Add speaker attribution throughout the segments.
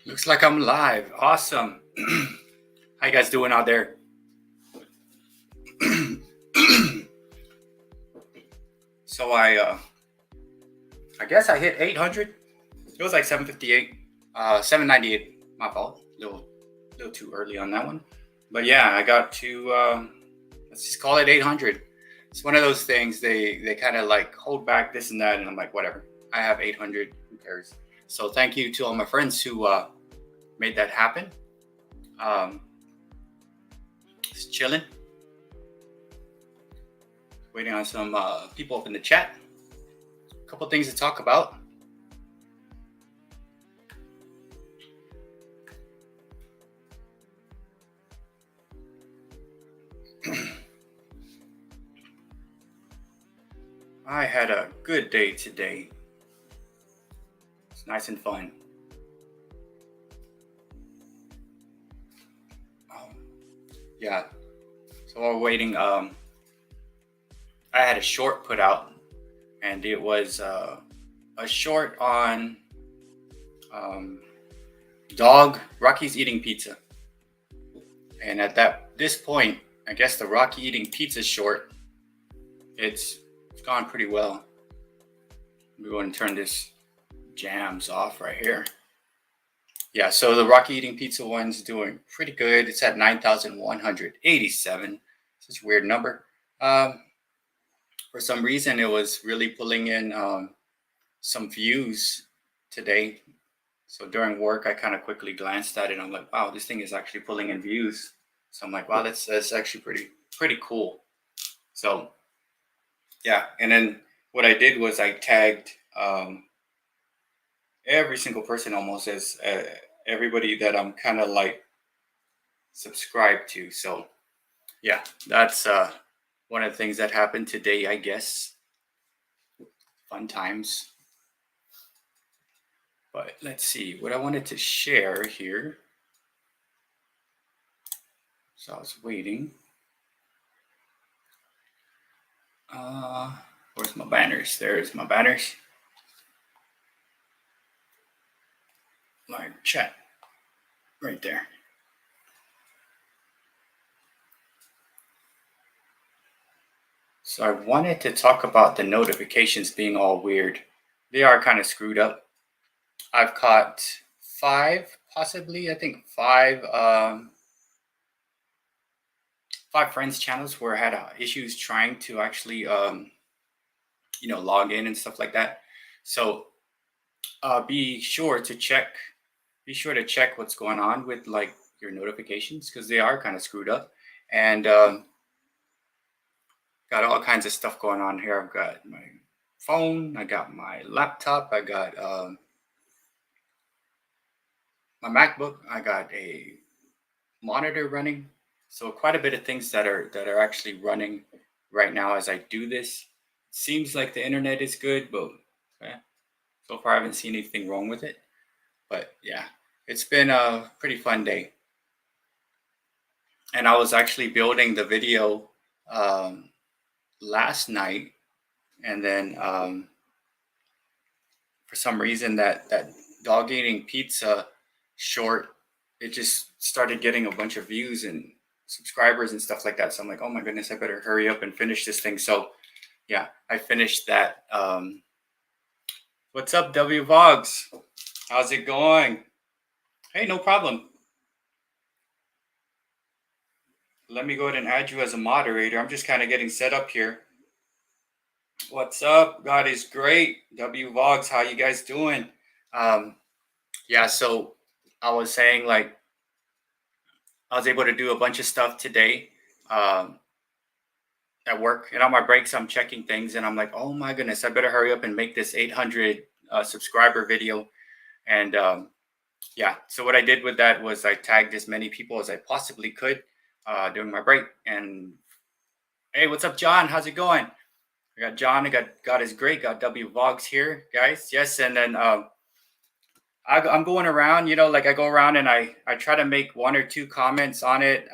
Speaker 1: Looks like I'm live. Awesome. How you guys doing out there? So I guess I hit 800. It was like 758, 798. My fault. Little too early on that one. But yeah, I got to let's just call it 800. It's one of those things they kind of like hold back this and that, and I'm like, whatever. I have 800. Who cares? So thank you to all my friends who made that happen. Just chilling, waiting on some people up in the chat. A couple things to talk about. I had a good day today. It's nice and fun. Yeah, so while we're waiting, I had a short put out, and it was a short on Rocky's eating pizza. And at this point, I guess the Rocky eating pizza short, it's gone pretty well. We're going to turn this jams off right here. Yeah, so the Rocky eating pizza one's doing pretty good. It's at 9,187. Such a weird number. For some reason, it was really pulling in some views today. So during work, I kind of quickly glanced at it. And I'm like, wow, this thing is actually pulling in views. So I'm like, wow, that's actually pretty cool. So yeah, and then what I did was I tagged every single person almost as everybody that I'm kind of like subscribed to. So yeah, that's one of the things that happened today, I guess. Fun times. But let's see what I wanted to share here. So I was waiting. Where's my banners? There's my banners. Live chat right there. So I wanted to talk about the notifications being all weird. They are kind of screwed up. I've caught 5, possibly, I think 5 friends' channels where I had issues trying to actually log in and stuff like that. So be sure to check what's going on with like your notifications, because they are kind of screwed up. And got all kinds of stuff going on here. I've got my phone, I got my laptop, I got my MacBook, I got a monitor running. So quite a bit of things that are actually running right now as I do this. Seems like the internet is good, but so far I haven't seen anything wrong with it. But yeah, it's been a pretty fun day. And I was actually building the video last night, and then for some reason that dog eating pizza short, it just started getting a bunch of views and subscribers and stuff like that. So I'm like, oh my goodness, I better hurry up and finish this thing. So yeah, I finished that. What's up, W Vogs? How's it going? Hey, no problem. Let me go ahead and add you as a moderator. I'm just kind of getting set up here. What's up? God is great. W Vogs, how you guys doing? Yeah, so I was saying, like, I was able to do a bunch of stuff today at work, and on my breaks, I'm checking things, and I'm like, oh my goodness, I better hurry up and make this 800 subscriber video. And yeah, so what I did with that was I tagged as many people as I possibly could during my break. And hey, what's up, John? How's it going? I got John. I got God is great. Got W Vogs here, guys. Yes, and then I'm going around. Like I go around and I try to make one or two comments on it.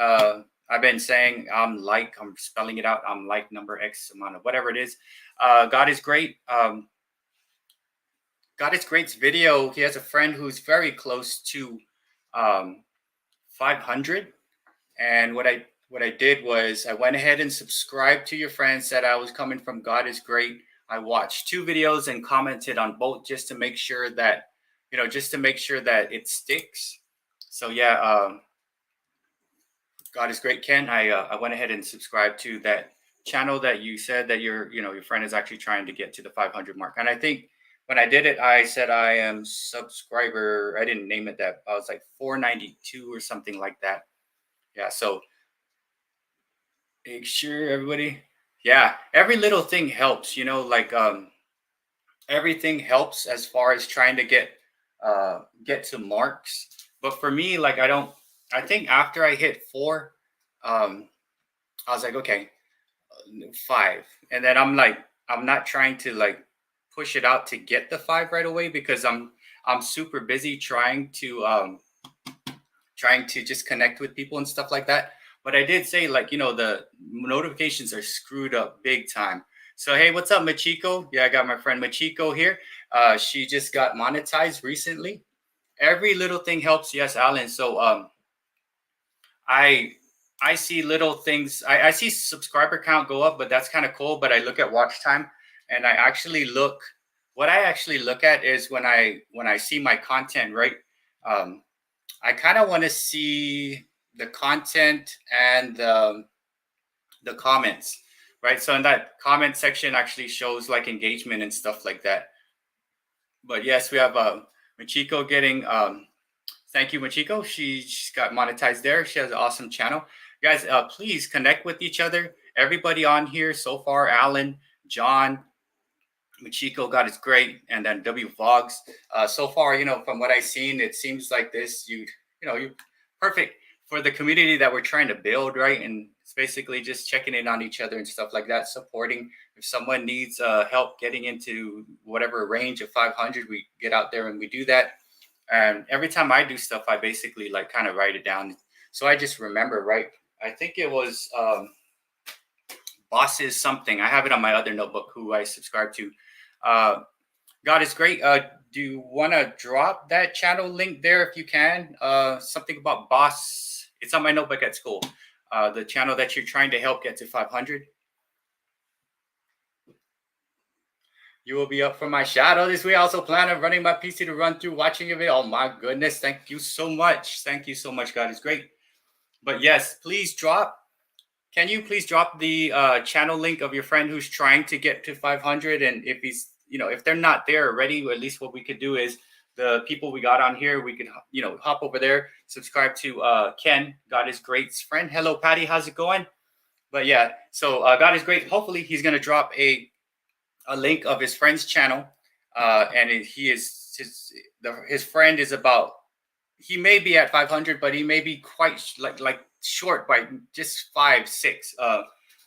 Speaker 1: I've been saying I'm spelling it out. I'm like number X amount of whatever it is. God is great. God is great's video. He has a friend who's very close to 500. And what I did was I went ahead and subscribed to your friend, said I was coming from God is great. I watched 2 videos and commented on both just to make sure that it sticks. So yeah, God is great, Ken. I went ahead and subscribed to that channel that you said that your friend is actually trying to get to the 500 mark. And I think when I did it, I said I am subscriber. I didn't name it that. I was like 492 or something like that. Yeah. So make sure everybody. Yeah, every little thing helps. Like everything helps as far as trying to get to marks. But for me, like I think after I hit 4, I was like, okay, 5. And then I'm not trying to like push it out to get the 5 right away because I'm super busy trying to just connect with people and stuff like that. But I did say, like, the notifications are screwed up big time. So, hey, what's up, Machiko? Yeah, I got my friend Machiko here. She just got monetized recently. Every little thing helps. Yes, Alan. So, I I see little things. I see subscriber count go up, but that's kind of cool. But I look at watch time, and what I actually look at is when I see my content, right? Um, I kind of want to see the content and the comments, right? So in that comment section actually shows like engagement and stuff like that. But yes, we have Machiko getting. Thank you, Machiko. She's got monetized there. She has an awesome channel. Guys, please connect with each other. Everybody on here so far: Alan, John, Machiko, God is great, and then W Vlogs. So far, from what I've seen, it seems like this. You perfect for the community that we're trying to build, right? And it's basically just checking in on each other and stuff like that, supporting. If someone needs help getting into whatever range of 500, we get out there and we do that. And every time I do stuff, I basically like kind of write it down, so I just remember, right? I think it was bosses something. I have it on my other notebook who I subscribe to. God is great. Do you want to drop that channel link there if you can? Something about boss. It's on my notebook at school. The channel that you're trying to help get to 500. You will be up for my shadow this week. I also plan on running my PC to run through watching a video. Oh my goodness. Thank you so much. Thank you so much. God is great. But yes, please drop. Can you please drop the channel link of your friend who's trying to get to 500? And if if they're not there already, at least what we could do is the people we got on here, we could, hop over there, subscribe to Ken, God is Great's friend. Hello, Patty. How's it going? But yeah, so God is great. Hopefully he's going to drop a link of his friend's channel. And his friend is he may be at 500, but he may be quite like short by just 5, 6.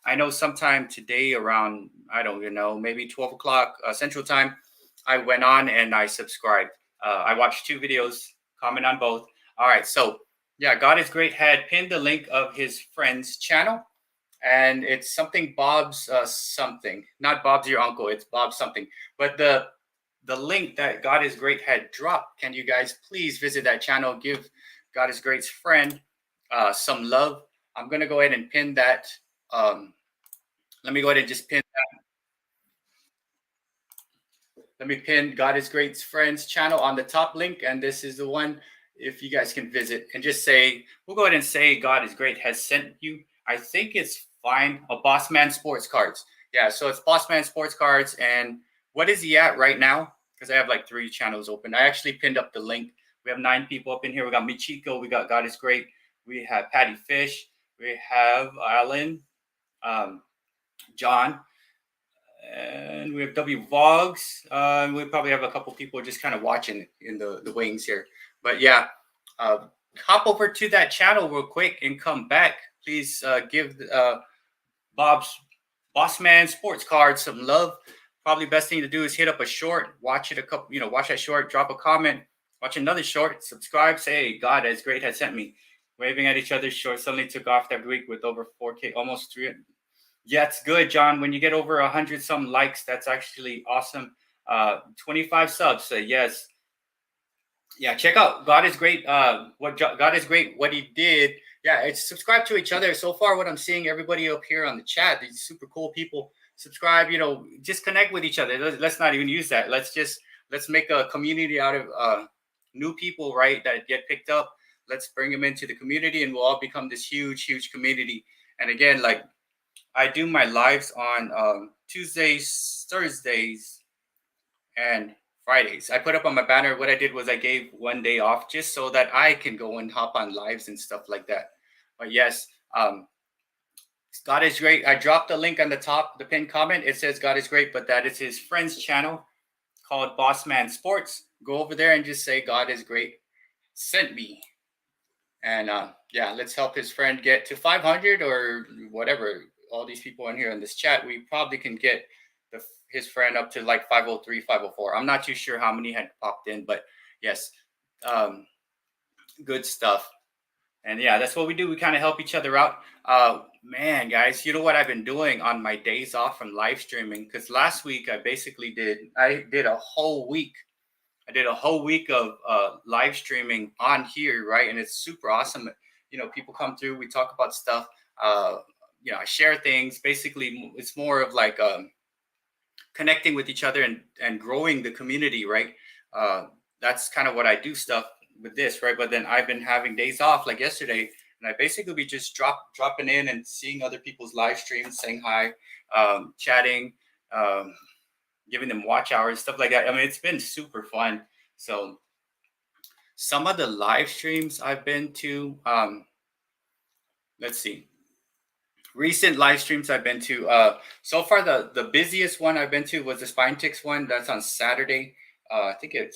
Speaker 1: I know sometime today around, I don't even know, maybe 12 o'clock Central Time, I went on and I subscribed. I watched 2 videos, comment on both. All right, so yeah, God is Great had pinned the link of his friend's channel, and it's something Bob's something. Not Bob's your uncle, it's Bob something. But the link that God is Great had dropped, can you guys please visit that channel, give God is Great's friend some love. I'm going to go ahead and pin that. Let me go ahead and just pin that. Let me pin God is Great's friends channel on the top link. And this is the one, if you guys can visit and just say, we'll go ahead and say God is Great has sent you. I think it's fine. A Bossman Sports Cards. Yeah, so it's Bossman Sports Cards. And what is he at right now? Because I have like 3 channels open. I actually pinned up the link. We have 9 people up in here. We got Michiko. We got God is Great. We have Patty Fish. We have Alan, John, and we have W Vogs. We probably have a couple people just kind of watching in the wings here. But yeah, hop over to that channel real quick and come back. Please give Bob's Boss Man Sports Cards, some love. Probably best thing to do is hit up a short, watch it a couple, watch that short, drop a comment, watch another short, subscribe, say, hey, God as great has sent me. Waving at each other's shorts suddenly took off that week with over 4K, almost 3. Yeah, it's good, John. When you get over 100 some likes, that's actually awesome. 25 subs. So yes. Yeah, check out God is Great. God is Great. What he did. Yeah, it's subscribe to each other. So far, what I'm seeing, everybody up here on the chat, these super cool people. Subscribe. Just connect with each other. Let's not even use that. Let's make a community out of new people, right? That get picked up. Let's bring them into the community, and we'll all become this huge community. And again, like I do my lives on Tuesdays, Thursdays, and Fridays. I put up on my banner. What I did was I gave one day off just so that I can go and hop on lives and stuff like that. But yes, God is great. I dropped the link on the top, the pinned comment. It says God is great, but that is his friend's channel called Boss Man Sports. Go over there and just say God is great sent me. And yeah, let's help his friend get to 500 or whatever. All these people in here in this chat, we probably can get his friend up to like 503, 504. I'm not too sure how many had popped in, but yes, good stuff. And yeah, that's what we do. We kind of help each other out. Man, guys, you know what I've been doing on my days off from live streaming? Because last week I did a whole week. I did a whole week of live streaming on here, right? And it's super awesome. People come through, we talk about stuff. I share things. Basically, it's more of like connecting with each other and growing the community, right? That's kind of what I do stuff with this, right? But then I've been having days off like yesterday, and I basically be just dropping in and seeing other people's live streams, saying hi, chatting, giving them watch hours, stuff like that. I mean, it's been super fun. So some of the live streams I've been to, let's see. Recent live streams I've been to. So far, the busiest one I've been to was the Spine Ticks one. That's on Saturday. I think I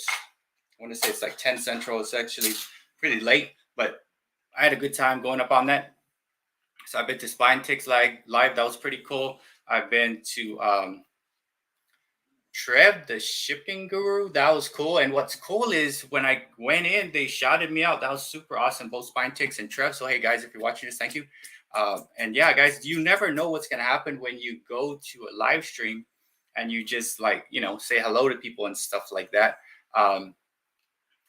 Speaker 1: want to say it's like 10 Central. It's actually pretty late, but I had a good time going up on that. So I've been to Spine Ticks live. That was pretty cool. I've been to Trev, the shipping guru. That was cool. And what's cool is when I went in, they shouted me out. That was super awesome. Both Spine Ticks and Trev. So hey guys, if you're watching this, thank you. And yeah, guys, you never know what's gonna happen when you go to a live stream and you just like say hello to people and stuff like that.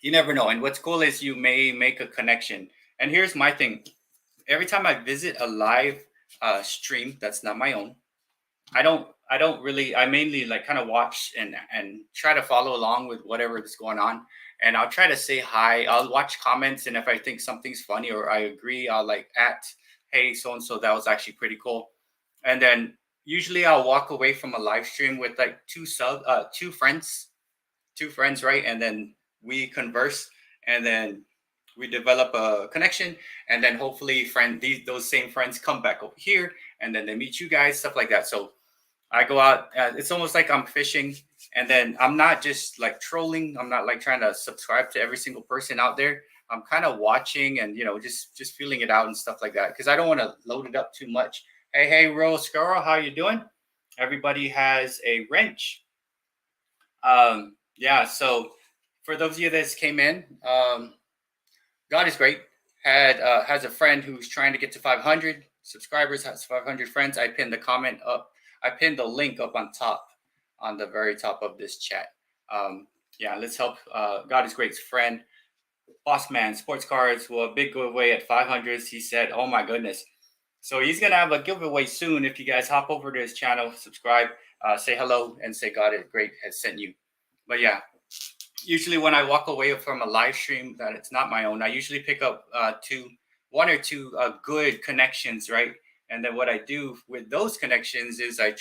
Speaker 1: You never know. And what's cool is you may make a connection. And here's my thing: every time I visit a live stream that's not my own, I mainly like kind of watch and try to follow along with whatever is going on. And I'll try to say hi. I'll watch comments. And if I think something's funny or I agree, I'll like hey, so-and-so, that was actually pretty cool. And then usually I'll walk away from a live stream with like two friends, right? And then we converse and then we develop a connection. And then hopefully those same friends come back over here and then they meet you guys, stuff like that. So I go out, it's almost like I'm fishing, and then I'm not just like trolling. I'm not like trying to subscribe to every single person out there. I'm kind of watching and, just feeling it out and stuff like that. Because I don't want to load it up too much. Hey, Rose Scarrow, how you doing? Everybody has a wrench. Yeah, so for those of you that came in, God is great. Has a friend who's trying to get to 500 subscribers, has 500 friends. I pinned the comment up. I pinned the link up on the very top of this chat. Yeah, let's help God is Great's friend, Boss Man Sports Cards. Well, a big giveaway at 500s. He said, oh my goodness. So he's going to have a giveaway soon. If you guys hop over to his channel, subscribe, say hello, and say God is Great has sent you. But yeah, usually when I walk away from a live stream that it's not my own, I usually pick up one or two good connections, right? And then what I do with those connections is I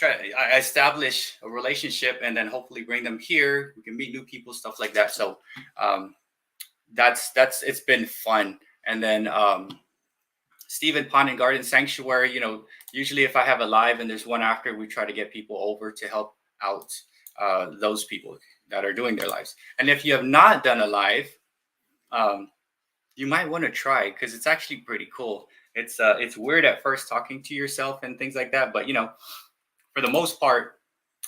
Speaker 1: I establish a relationship and then hopefully bring them here. We can meet new people, stuff like that. So that's it's been fun. And then Stephen Pond and Garden Sanctuary, usually if I have a live and there's one after, we try to get people over to help out those people that are doing their lives. And if you have not done a live, you might want to try because it's actually pretty cool. It's weird at first talking to yourself and things like that, but you know, for the most part,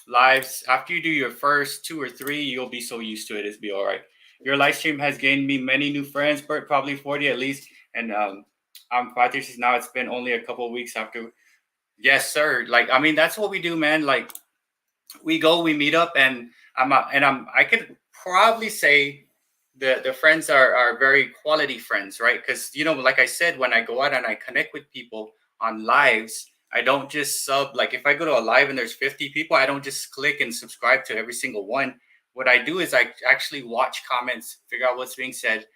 Speaker 1: lives after you do your first 2 or 3, you'll be so used to it, it's be all right. Your live stream has gained me many new friends, Bert, probably 40 at least, and I'm 536 now. It's been only a couple of weeks after. Yes, sir. Like, I mean, that's what we do, man. Like, we meet up, and I could probably say the friends are very quality friends, right? Because you know, like I said, when I go out and I connect with people on lives, I don't just sub. Like if I go to a live and there's 50 people, I don't just click and subscribe to every single one. What I do is I actually watch comments, figure out what's being said,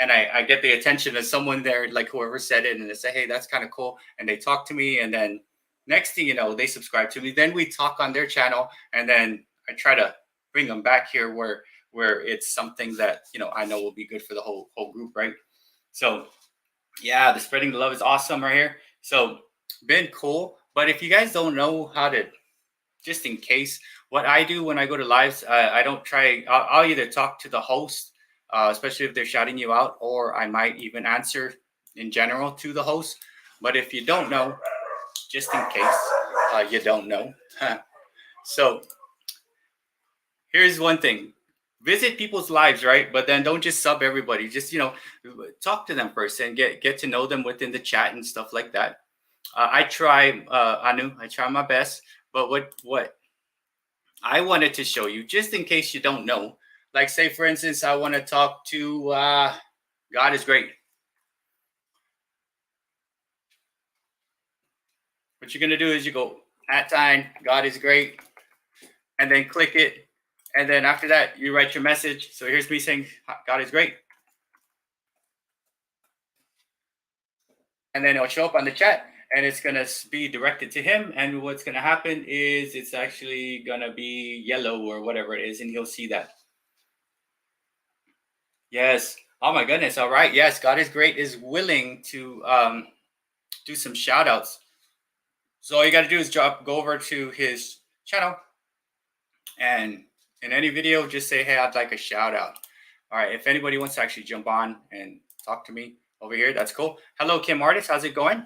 Speaker 1: and I get the attention of someone there, like whoever said it, and they say, hey, that's kind of cool. And they talk to me, and then next thing you know, they subscribe to me. Then we talk on their channel, and then I try to bring them back here where it's something that, you know, I know will be good for the whole group, right? So yeah, the spreading the love is awesome right here. So been cool. But if you guys don't know how to, just in case, what I do when I go to lives, I don't try. I'll either talk to the host, especially if they're shouting you out, or I might even answer in general to the host. But if you don't know, just in case you don't know, so here's one thing: visit people's lives, right? But then don't just sub everybody. Just, you know, talk to them first and get to know them within the chat and stuff like that. I try, Anu, I try my best. But what I wanted to show you, just in case you don't know, like say for instance, I want to talk to God is great. What you're gonna do is you go @ God is great, and then click it, and then after that you write your message. So here's me saying God is great, and then it'll show up on the chat, and it's gonna be directed to him. And what's gonna happen is it's actually gonna be yellow or whatever it is, and he'll see that. Yes. Oh my goodness. All right. Yes, God is great is willing to do some shout outs. So all you got to do is go over to his channel, and in any video, just say, hey, I'd like a shout out. All right. If anybody wants to actually jump on and talk to me over here, that's cool. Hello, Kim Artist. How's it going?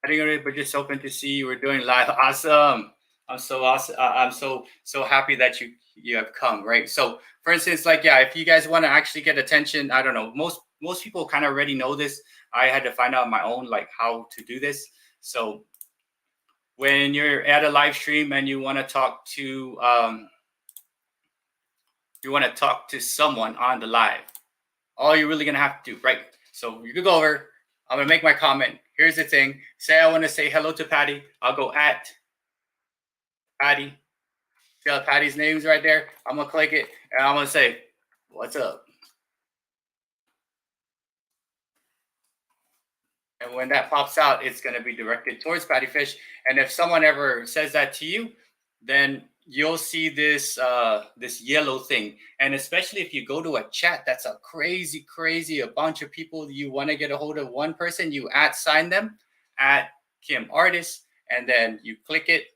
Speaker 1: I think we're just hoping to see you. We're doing live. Awesome. I'm so awesome. I'm so happy that you have come, right? So for instance, like, yeah, if you guys want to actually get attention, I don't know, most people kind of already know this. I had to find out on my own, like, how to do this. So when you're at a live stream and you want to talk to someone on the live, all you're really gonna have to do, right? So you could go over. I'm gonna make my comment. Here's the thing. Say I want to say hello to Patty. I'll go at Patty. See how Patty's name's right there? I'm gonna click it and I'm gonna say, what's up? And when that pops out, it's gonna be directed towards Patty Fish. And if someone ever says that to you, then you'll see this this yellow thing. And especially if you go to a chat that's a crazy a bunch of people, you want to get a hold of one person, you @ them at Kim Artist, and then you click it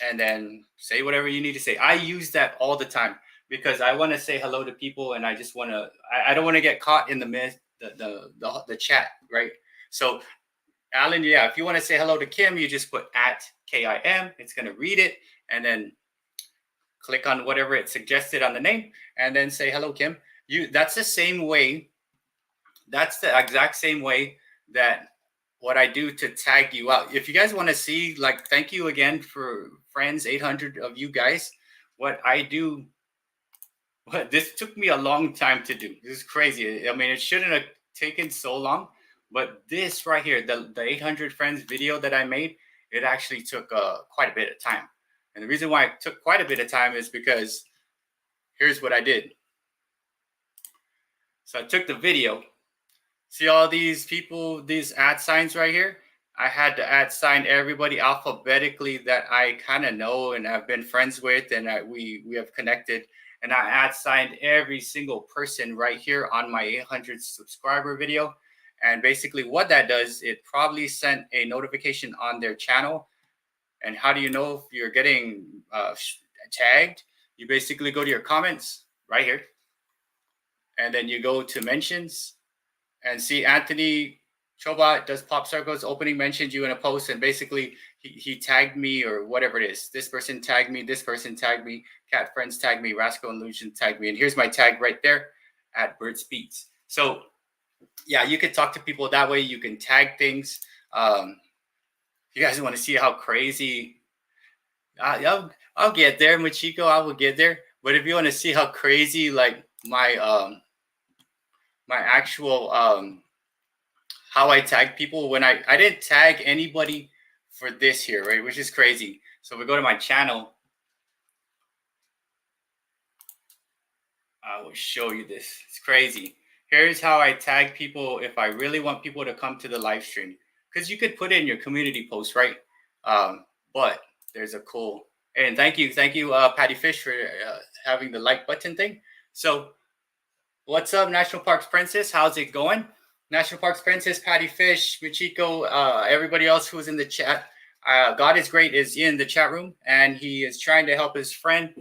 Speaker 1: and then say whatever you need to say. I use that all the time because I want to say hello to people, and I just want to I don't want to get caught in the chat, right? So Alan, yeah, if you want to say hello to Kim, you just put @KIM. It's going to read it, and then click on whatever it suggested on the name, and then say hello, Kim. That's the same way. That's the exact same way that what I do to tag you out. If you guys want to see, like, thank you again for friends, 800 of you guys. What I do, this took me a long time to do. This is crazy. I mean, it shouldn't have taken so long, but this right here, the 800 friends video that I made, it actually took quite a bit of time. And the reason why it took quite a bit of time is because here's what I did. So I took the video. See all these people, these @ right here? I had to @ everybody alphabetically that I kind of know and have been friends with, and we have connected. And I @ every single person right here on my 800 subscriber video. And basically what that does, it probably sent a notification on their channel. And how do you know if you're getting tagged? You basically go to your comments right here, and then you go to mentions and see Anthony Chobot does pop circles. Opening mentioned you in a post, and basically he tagged me or whatever it is. This person tagged me. This person tagged me. Cat Friends tagged me. Rascal Illusion tagged me. And here's my tag right there at BertsBEATS. So yeah, you can talk to people that way. You can tag things. You guys want to see how crazy? I'll get there, Machiko. I will get there. But if you want to see how crazy, like my my actual how I tag people, when I didn't tag anybody for this here, right? Which is crazy. So we go to my channel. I will show you this. It's crazy. Here's how I tag people if I really want people to come to the live stream. Because you could put it in your community post, right? But there's a cool, and thank you, Patty Fish, for having the like button thing. So what's up, National Parks Princess? How's it going? National Parks Princess, Patty Fish, Michiko, everybody else who's in the chat. God is Great is in the chat room, and he is trying to help his friend.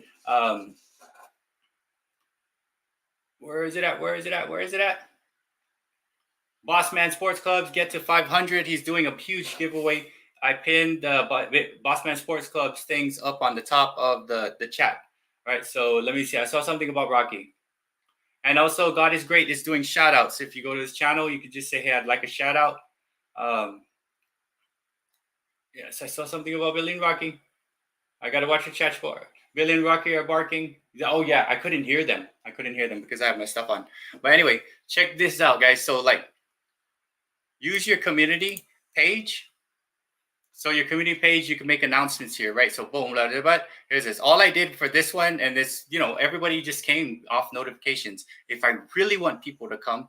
Speaker 1: Where is it at? Where is it at? Where is it at? Bossman Sports Clubs get to 500. He's doing a huge giveaway. I pinned Bossman Sports Clubs things up on the top of the chat. All right, so let me see. I saw something about Rocky. And also, God is Great is doing shout outs. If you go to his channel, you could just say, hey, I'd like a shout out. Yes, I saw something about Billy and Rocky. I got to watch the chat for it. Billy and Rocky are barking. Oh, yeah, I couldn't hear them. I couldn't hear them because I have my stuff on. But anyway, check this out, guys. So, like, use your community page. So your community page, you can make announcements here, right? So boom, blah, blah, blah. Here's this. All I did for this one, and this, you know, everybody just came off notifications. If I really want people to come,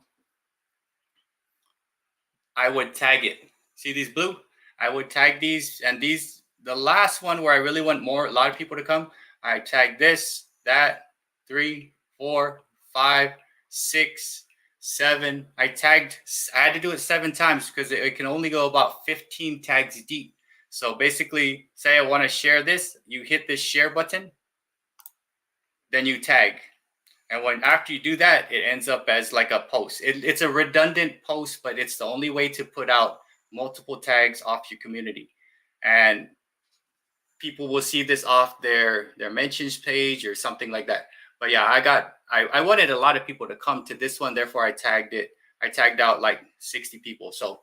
Speaker 1: I would tag it. See these blue? I would tag these, and these, the last one where I really want a lot of people to come, I tag this, that, 3, 4, 5, 6, 7. I had to do it 7 times because it can only go about 15 tags deep. So basically, say I want to share this, you hit this share button, then you tag. And after you do that, it ends up as like a post. It's a redundant post, but it's the only way to put out multiple tags off your community. And people will see this off their mentions page or something like that. But yeah, I wanted a lot of people to come to this one. Therefore, I tagged it. I tagged out like 60 people. So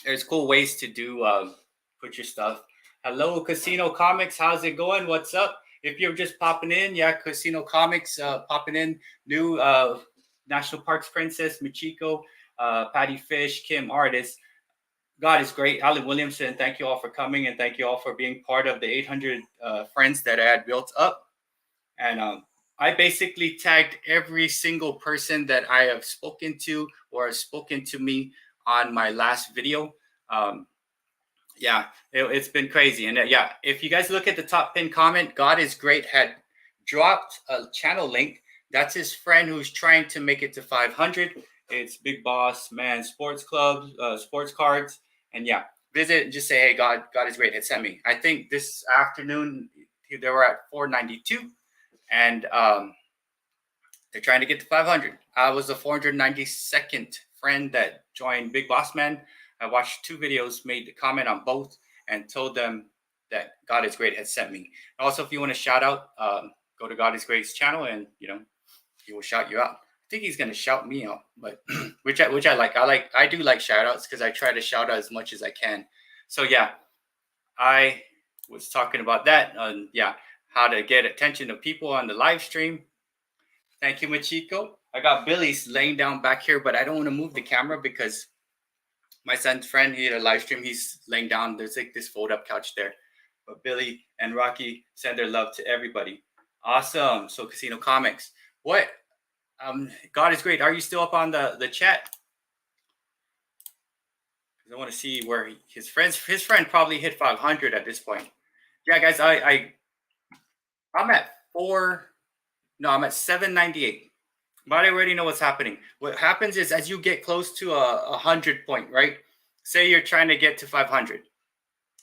Speaker 1: there's cool ways to do put your stuff. Hello, Casino Comics. How's it going? What's up? If you're just popping in, yeah, Casino Comics popping in. New National Parks Princess, Michiko, Patty Fish, Kim Artist. God is Great. Alan Williamson, thank you all for coming, and thank you all for being part of the 800 friends that I had built up. And I basically tagged every single person that I have spoken to or has spoken to me on my last video. Yeah, it's been crazy. And yeah, if you guys look at the top pinned comment, God is Great had dropped a channel link. That's his friend who's trying to make it to 500. It's Big Boss Man Sports Club, Sports Cards. And yeah, visit and just say, hey, God is Great had sent me. I think this afternoon they were at 492. And they're trying to get to 500. I was the 492nd friend that joined Big Boss Man. I watched 2 videos, made the comment on both, and told them that God is Great had sent me. Also, if you want to shout out, go to God is Great's channel, and you know he will shout you out. I think he's gonna shout me out, but which I like. I do like shout outs because I try to shout out as much as I can. So yeah, I was talking about that. Yeah, how to get attention of people on the live stream. Thank you, Machiko. I got Billy's laying down back here, but I don't want to move the camera because my son's friend, he had a live stream. He's laying down. There's like this fold-up couch there. But Billy and Rocky send their love to everybody. Awesome. So Casino Comics. What? God is Great. Are you still up on the chat? I want to see where his friend probably hit 500 at this point. Yeah, guys, I'm at 798. But I already know what's happening. What happens is as you get close to a 100 point, right? Say you're trying to get to 500,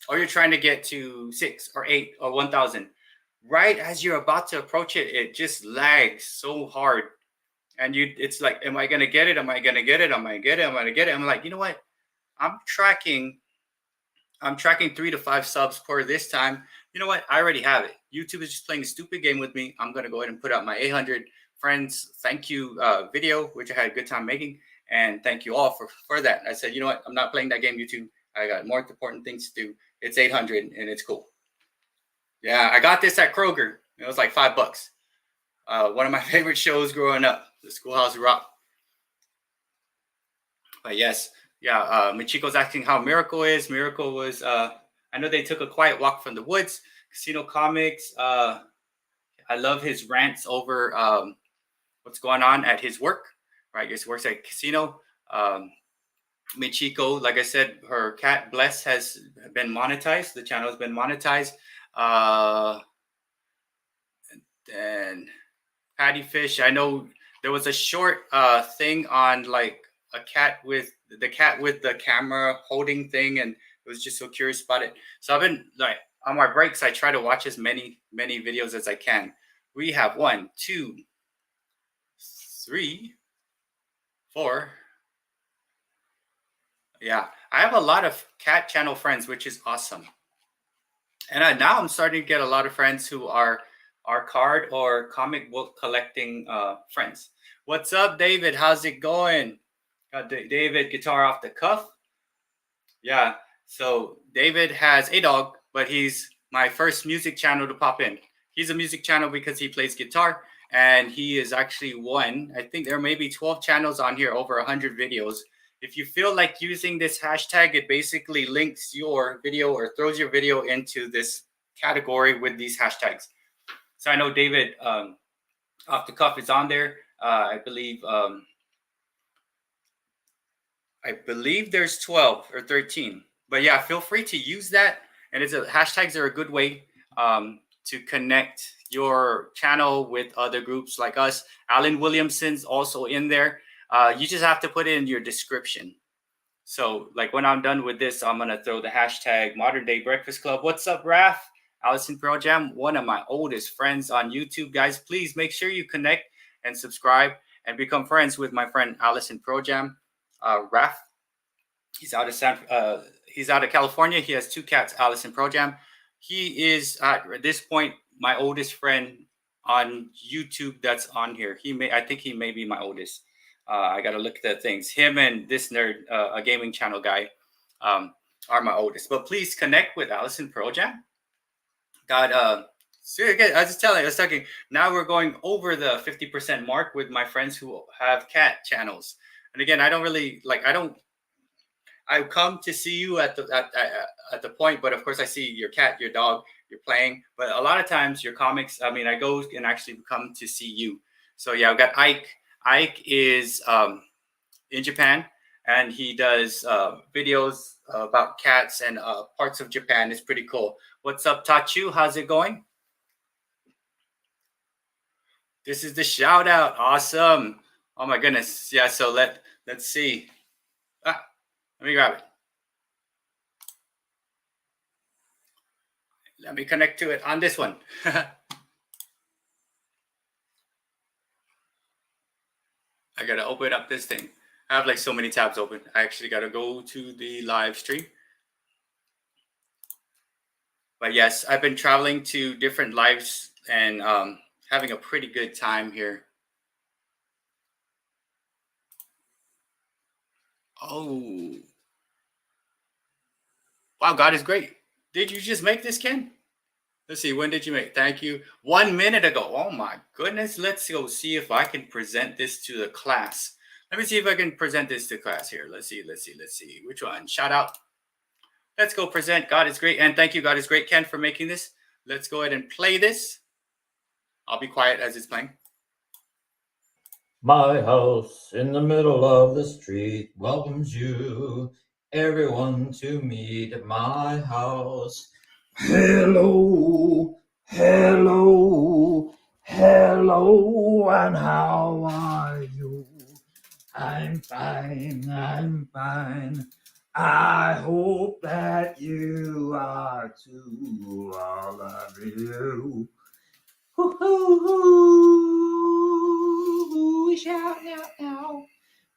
Speaker 1: or you're trying to get to 6 or 8 or 1,000. Right as you're about to approach it, it just lags so hard. And it's like, am I going to get it? Am I going to get it? Am I going to get it? Am I going to get it? I'm like, you know what? I'm tracking 3 to 5 subs per this time. You know what? I already have it. YouTube is just playing a stupid game with me. I'm going to go ahead and put out my 800 friends thank you video, which I had a good time making. And thank you all for that. I said, you know what? I'm not playing that game, YouTube. I got more important things to do. It's 800 and it's cool. Yeah, I got this at Kroger. It was like $5. One of my favorite shows growing up, the Schoolhouse Rock. But yes, yeah, Michiko's asking how Miracle is. Miracle was, I know they took a quiet walk from the woods. Casino Comics, I love his rants over what's going on at his work, right? I guess he works at a casino. Michiko, like I said, her cat Bless has been monetized. The channel has been monetized. And Patty Fish, I know there was a short thing on like a cat with the camera holding thing, and I was just so curious about it. So I've been like on my breaks, I try to watch as many videos as I can. We have 1, 2, 3, 4. Yeah, I have a lot of cat channel friends, which is awesome. And now I'm starting to get a lot of friends who are card or comic book collecting friends. What's up, David? How's it going? Got David guitar off the cuff. Yeah, so David has a dog, but he's my first music channel to pop in. He's a music channel because he plays guitar, and he is actually one. I think there may be 12 channels on here, over 100 videos. If you feel like using this hashtag, it basically links your video or throws your video into this category with these hashtags. So I know David off the cuff is on there. I believe there's 12 or 13. But yeah, feel free to use that. And hashtags are a good way to connect your channel with other groups like us. Alan Williamson's also in there. You just have to put it in your description. So like when I'm done with this, I'm going to throw the hashtag Modern Day Breakfast Club. What's up, Raph? Allison Pro Jam, one of my oldest friends on YouTube. Guys, please make sure you connect and subscribe and become friends with my friend Allison Pro Jam. Raph, he's out of California. He has 2 cats, Allison Pro Jam. He is at this point my oldest friend on YouTube that's on here. I think he may be my oldest. I got to look at the things. Him and this nerd, a gaming channel guy, are my oldest. But please connect with Allison Pro Jam. I was just telling you, I was talking. Now we're going over the 50% mark with my friends who have cat channels. And again, I come to see you at the point, but of course I see your cat, your dog, you're playing. But a lot of times your comics, I go and actually come to see you. So yeah, I've got Ike. Ike is in Japan, and he does videos about cats and parts of Japan. It's pretty cool. What's up, Tachu? How's it going? This is the shout out. Awesome. Oh my goodness. Yeah, so let's see. Let me grab it. Let me connect to it on this one. I got to open up this thing. I have like so many tabs open. I actually got to go to the live stream. But yes, I've been traveling to different lives and having a pretty good time here. Oh. Wow, God is great. Did you just make this, Ken? Let's see, when did you make? Thank you. 1 minute ago. Oh my goodness. Let's go see if I can present this to the class. Let me see if I can present this to class here. Let's see. Which one? Shout out. Let's go present. God is great. And thank you, God is great, Ken, for making this. Let's go ahead and play this. I'll be quiet as it's playing.
Speaker 2: My house in the middle of the street welcomes you, everyone, to meet at my house. Hello, hello, hello, and how are you? I'm fine. I hope that you are too, all of you. Hoo-hoo-hoo, shout out now.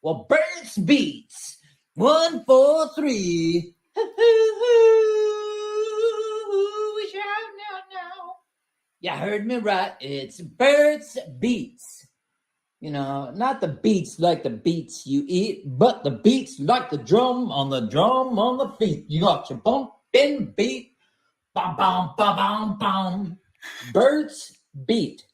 Speaker 2: Well, Bert's Beats 1, 4, 3. We shout now. You heard me right. It's Bert's Beats. You know, not the beats like the beats you eat, but the beats like the drum on the feet. You got your bumping beat. Bum, bum, bum, bum, bum. Bert's Beat.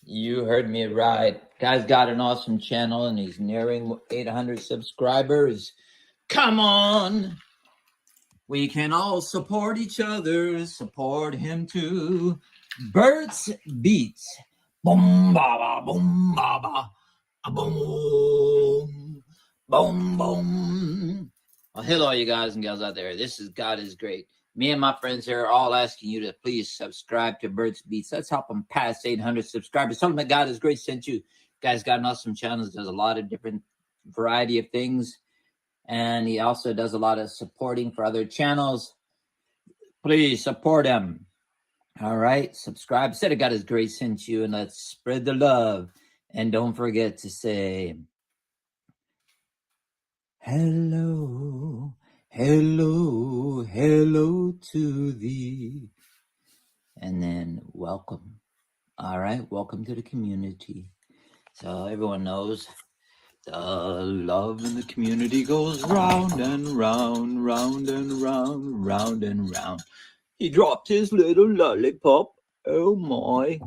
Speaker 2: You heard me right. Guy's got an awesome channel and he's nearing 800 subscribers. Come on. We can all support each other. Support him too. Bert's Beats. Boom, ba, ba, boom, ba, ba. Boom, boom, boom. Well, hello, you guys and gals out there. This is God is Great. Me and my friends here are all asking you to please subscribe to Bert's Beats. Let's help them past 800 subscribers. Tell them that God is Great sent you. Guy's got an awesome channel. Does a lot of different variety of things. And he also does a lot of supporting for other channels. Please support him. All right. Subscribe. Say that God is Great sent you. And let's spread the love. And don't forget to say, hello, hello, hello to thee. And then welcome. All right. Welcome to the community. So everyone knows the love in the community goes round and round, round and round, round and round. He dropped his little lollipop. Oh my.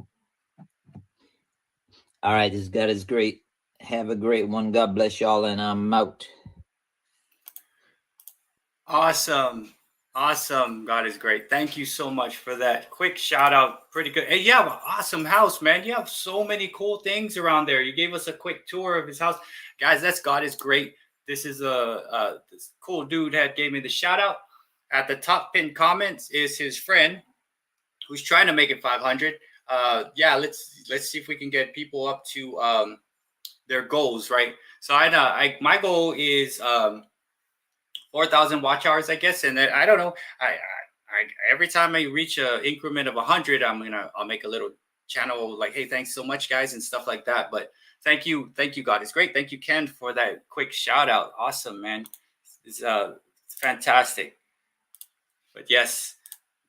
Speaker 2: All right, this God is great. Have a great one. God bless y'all, and I'm out.
Speaker 1: Awesome. Awesome. God is great. Thank you so much for that quick shout out. Pretty good. Hey, you have an awesome house, man. You have so many cool things around there. You gave us a quick tour of his house. Guys, that's God is Great. This is this cool dude that gave me the shout out. At the top pinned comments is his friend who's trying to make it 500. Yeah, let's see if we can get people up to their goals, right? So my goal is 4,000 watch hours, I guess, and I don't know. I every time I reach an increment of 100, I'll make a little channel like, hey, thanks so much, guys, and stuff like that. But thank you, God is great. Thank you, Ken, for that quick shout out. Awesome, man. It's fantastic. But yes.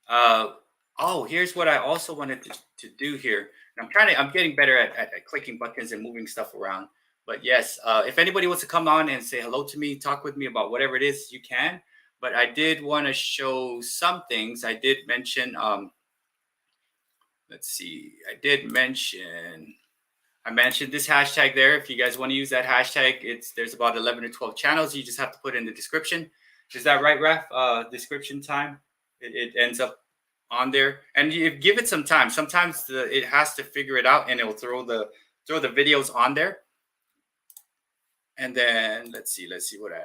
Speaker 1: Oh, here's what I also wanted to do here. I'm getting better at clicking buttons and moving stuff around. But yes, if anybody wants to come on and say hello to me, talk with me about whatever it is, you can. But I did want to show some things. I did mention, let's see, I mentioned this hashtag there. If you guys want to use that hashtag, there's about 11 or 12 channels. You just have to put in the description. Is that right, Raf? Description time. It ends up on there, and you give it some time. Sometimes it has to figure it out, and it will throw the videos on there. And then let's see what I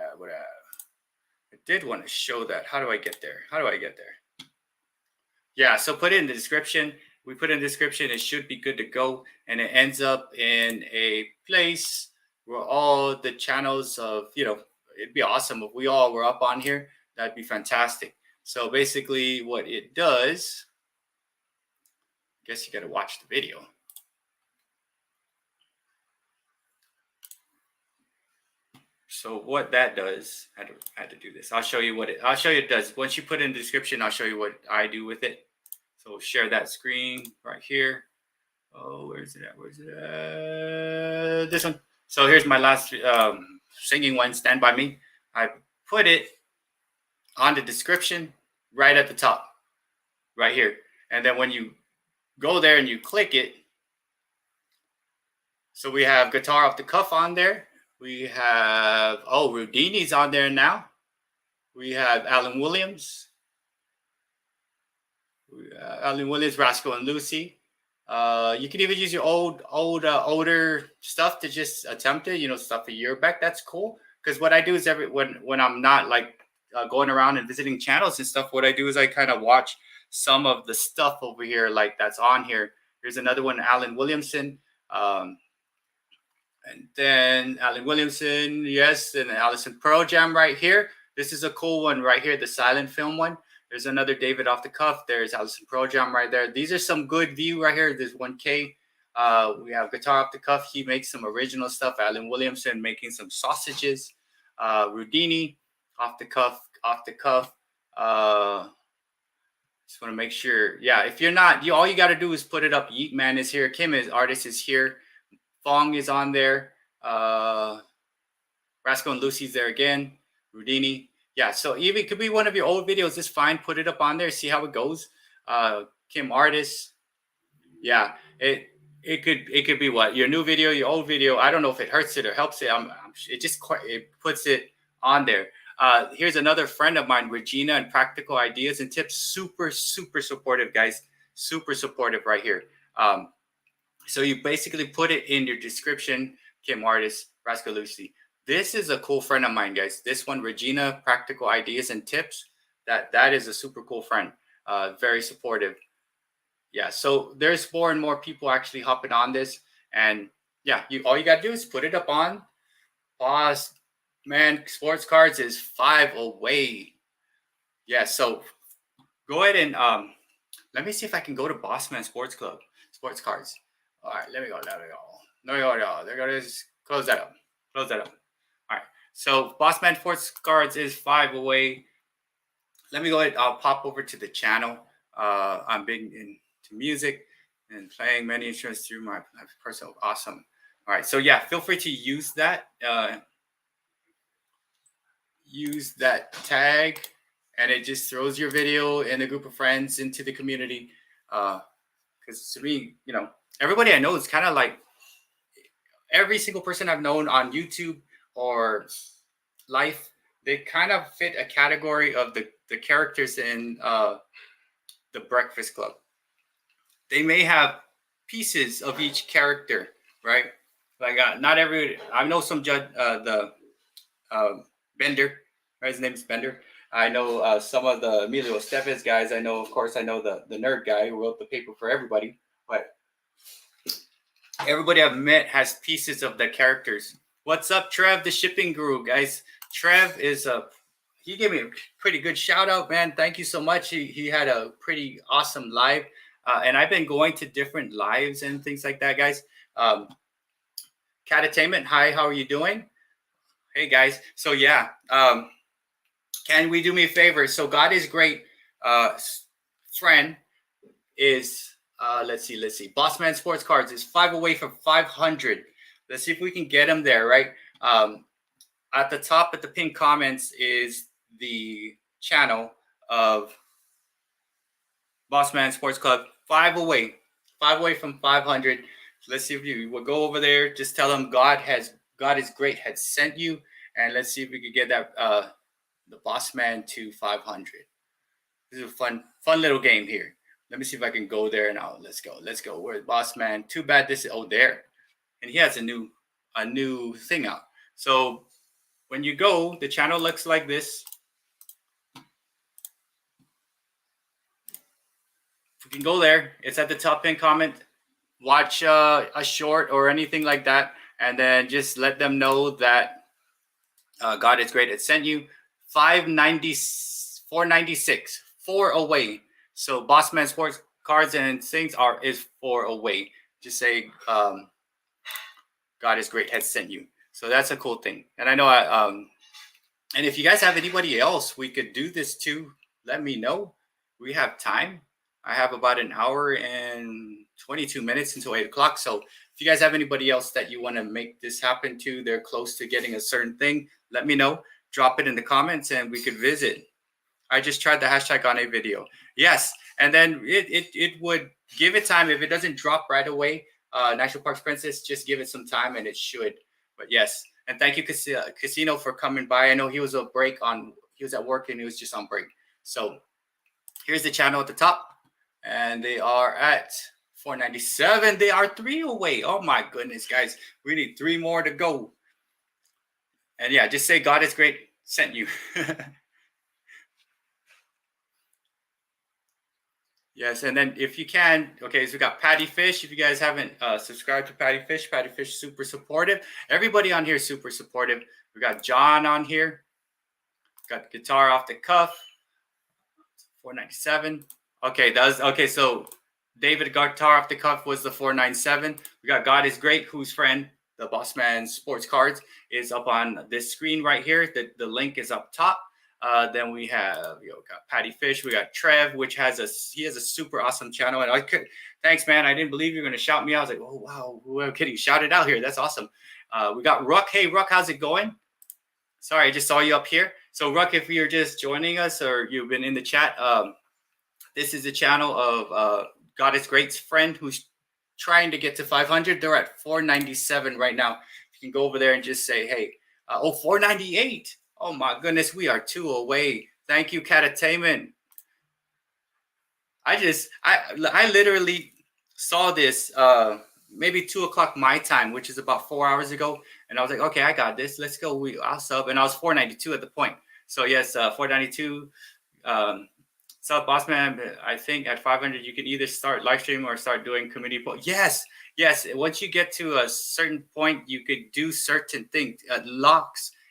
Speaker 1: did want to show that. How do I get there? Yeah, so put it in the description. We put in the description. It should be good to go, and it ends up in a place where all the channels of, it'd be awesome if we all were up on here. That'd be fantastic. So basically what it does, I guess you got to watch the video. So what that does, I had to do this. I'll show you it does. Once you put it in the description, I'll show you what I do with it. So share that screen right here. Oh, where's it at? This one. So here's my last singing one, Stand By Me. I put it on the description right at the top, right here. And then when you go there and you click it, so we have Guitar Off the Cuff on there. We have, Rudini's on there now. We have Alan Williams. Rascal and Lucy. You can even use your older stuff to just attempt it, stuff a year back. That's cool. Because what I do is when I'm not like going around and visiting channels and stuff, what I do is I kind of watch some of the stuff over here, like that's on here. Here's another one, Alan Williamson. And then Alan Williamson, yes, and Allison Pearl Jam right here. This is a cool one right here, the silent film one. There's another David Off the Cuff. There's Allison Pearl Jam right there. These are some good view right here. There's 1K. We have Guitar Off the Cuff. He makes some original stuff. Alan Williamson making some sausages. Rudini, off the cuff. Just want to make sure. Yeah, if you're not, all you got to do is put it up. Yeet Man is here. Kim is artist is here. Fong is on there. Rascal and Lucy's there again. Rudini. Yeah, so even it could be one of your old videos. It's fine. Put it up on there. See how it goes. Kim artist. Yeah, it could be what your new video, your old video. I don't know if it hurts it or helps it. It just it puts it on there. Here's another friend of mine, Regina, and Practical Ideas and Tips. Super supportive, guys. Super supportive right here. So you basically put it in your description. Kim artist, Rascal Lucy. This is a cool friend of mine, guys. This one, Regina, Practical Ideas and Tips. That is a super cool friend. Very supportive. Yeah, so there's more and more people actually hopping on this. And yeah, all you got to do is put it up on. Boss Man Sports Cards is 5 away. Yeah, so go ahead and let me see if I can go to Boss Man Sports Cards. All right, let me go. There goes. Close that up. All right, so Boss Man Sports Cards is 5 away. Let me go ahead. I'll pop over to the channel. I'm big into music and playing many instruments through my personal. Awesome. All right, so yeah, feel free to use that. Use that tag, and it just throws your video and a group of friends into the community. Because to me, everybody I know is kind of like every single person I've known on YouTube or life. They kind of fit a category of the characters in the Breakfast Club. They may have pieces of each character, right? Like not every. I know some Bender, right? His name is Bender. I know some of the Emilio Estevez guys. I know the nerd guy who wrote the paper for everybody. But everybody I've met has pieces of the characters. What's up, Trev, the shipping guru, guys? Trev is he gave me a pretty good shout out, man. Thank you so much. He had a pretty awesome live. And I've been going to different lives and things like that, guys. Catatainment, hi, how are you doing? Hey, guys. So, yeah, can we do me a favor? So, God is great. Friend is, let's see. Boss Man Sports Cards is 5 away from 500. Let's see if we can get him there, right? At the top of the pinned comments is the channel of Boss Man Sports Club. 5 away from 500. Let's see if you will go over there. Just tell them God is great had sent you, and let's see if we could get that the Boss Man to 500. This is a fun little game here. Let me see if I can go there now. Let's go. Where's Boss Man? Too bad this is there, and he has a new thing out. So when you go, the channel looks like this. You can go there. It's at the top pinned comment. Watch a short or anything like that, and then just let them know that God is great. It sent you 496, 4 away. So Boss Man Sports Cards and things is 4 away. Just say God is great has sent you. So that's a cool thing. And I know and if you guys have anybody else we could do this to, let me know. We have time. I have about an hour and 22 minutes until 8 o'clock. So if you guys have anybody else that you want to make this happen to, they're close to getting a certain thing, let me know. Drop it in the comments and we could visit. I just tried the hashtag on a video. Yes. And then it would give it time. If it doesn't drop right away, National Parks Princess, just give it some time and it should. But yes. And thank you, Casino, for coming by. I know he was at work and he was just on break. So here's the channel at the top. And they are at 497. They are 3 away. Oh my goodness, guys. We need 3 more to go. And yeah, just say God is great sent you. Yes, and then if you can, okay, so we got Patty Fish. If you guys haven't subscribed to Patty Fish super supportive. Everybody on here is super supportive. We got John on here. Got Guitar Off the Cuff. 497. Okay, so David Guitar Off the Cuff was the 497. We got God is Great, who's friend. the Bossman sports cards is up on this screen right here. The link is up top. Then we have got Patty Fish. We got Trev, which has a super awesome channel. And thanks, man. I didn't believe you were gonna shout me out. I was like, oh wow, we're kidding. Shout it out here. That's awesome. We got Ruck. Hey Ruck, how's it going? Sorry, I just saw you up here. So Ruck, if you're just joining us or you've been in the chat, this is the channel of God is Great's friend who's trying to get to 500. They're at 497 right now. You can go over there and just say, hey, 498. Oh my goodness, we are 2 away. Thank you, Catatainment. I literally saw this maybe 2 o'clock my time, which is about 4 hours ago. And I was like, okay, I got this. Let's go. I'll sub. And I was 492 at the point. So yes, 492. Sub Bossman, I think at 500, you can either start live stream or start doing community poll. Yes. Once you get to a certain point, you could do certain things.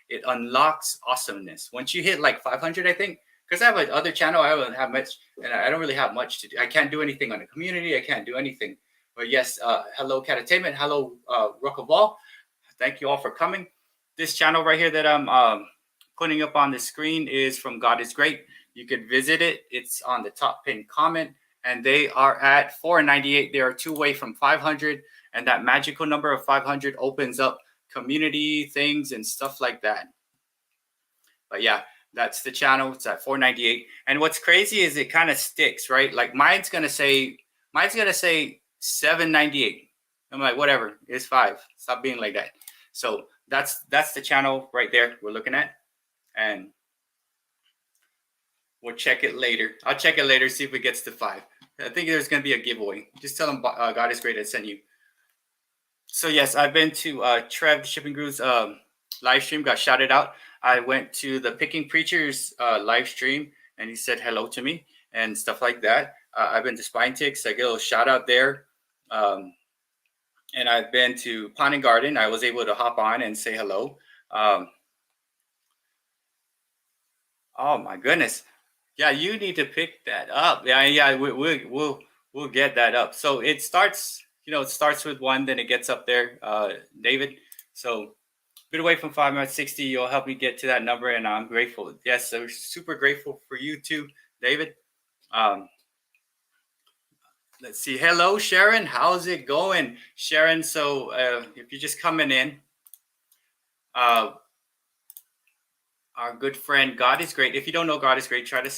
Speaker 1: It unlocks awesomeness. Once you hit like 500, I think, because I have another channel, I don't have much, and I don't really have much to do. I can't do anything on the community. I can't do anything. But yes, hello, Catatainment. Hello, Rock of All. Thank you all for coming. This channel right here that I'm putting up on the screen is from God is Great. You could visit it. It's on the top pinned comment, and they are at 498. They are 2 away from 500, and that magical number of 500 opens up community things and stuff like that. But yeah, that's the channel. It's at 498. And what's crazy is it kind of sticks, right? Like mine's gonna say 798. I'm like, whatever, it's 5. Stop being like that. So that's the channel right there we're looking at, and we'll check it later. I'll check it later, see if it gets to 5. I think there's gonna be a giveaway. Just tell them God is Great I sent you. So yes, I've been to Trev the Shipping Guru's live stream, got shouted out. I went to the Picking Preachers live stream, and he said hello to me and stuff like that. I've been to Spine Ticks. I get a little shout out there. And I've been to Pond and Garden. I was able to hop on and say hello. Oh my goodness. Yeah, you need to pick that up. Yeah, we'll get that up. So it starts, it starts with 1, then it gets up there, David. So a bit away from 5, I'm at 60. You'll help me get to that number, and I'm grateful. Yes, I'm super grateful for you too, David. Let's see. Hello, Sharon. How's it going, Sharon? So if you're just coming in, our good friend God is Great. If you don't know God is Great, try to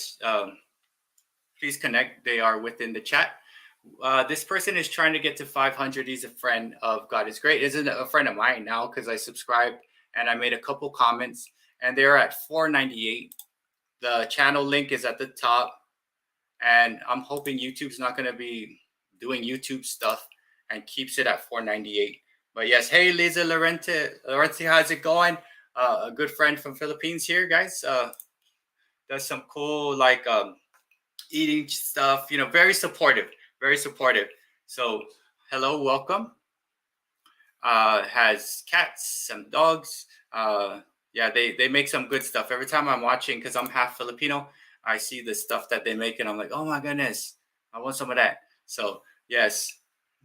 Speaker 1: please connect. They are within the chat. This person is trying to get to 500. He's a friend of God is Great. Isn't a friend of mine now because I subscribed and I made a couple comments, and they're at 498. The channel link is at the top. And I'm hoping YouTube's not going to be doing YouTube stuff and keeps it at 498. But yes, hey, Liza Lorente, how's it going? A good friend from Philippines here, guys. Does some cool, like, eating stuff, very supportive, very supportive. So hello, welcome. Has cats, some dogs. Yeah, they make some good stuff. Every time I'm watching, because I'm half Filipino, I see the stuff that they make, and I'm like, oh my goodness, I want some of that. So yes,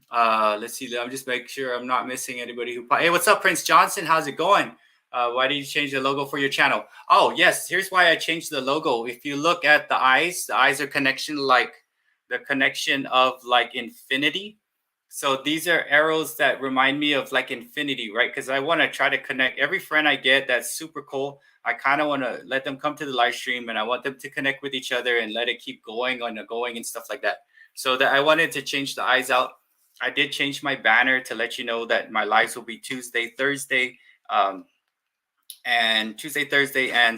Speaker 1: let's see. I'm just making sure I'm not missing anybody who. Hey, what's up, Prince Johnson? How's it going? Why did you change the logo for your channel? Oh yes, here's why I changed the logo. If you look at the eyes are the connection of like infinity. So these are arrows that remind me of like infinity, right? Because I want to try to connect every friend I get. That's super cool. I kind of want to let them come to the live stream, and I want them to connect with each other and let it keep going and stuff like that. So that I wanted to change the eyes out. I did change my banner to let you know that my lives will be Tuesday, Thursday, and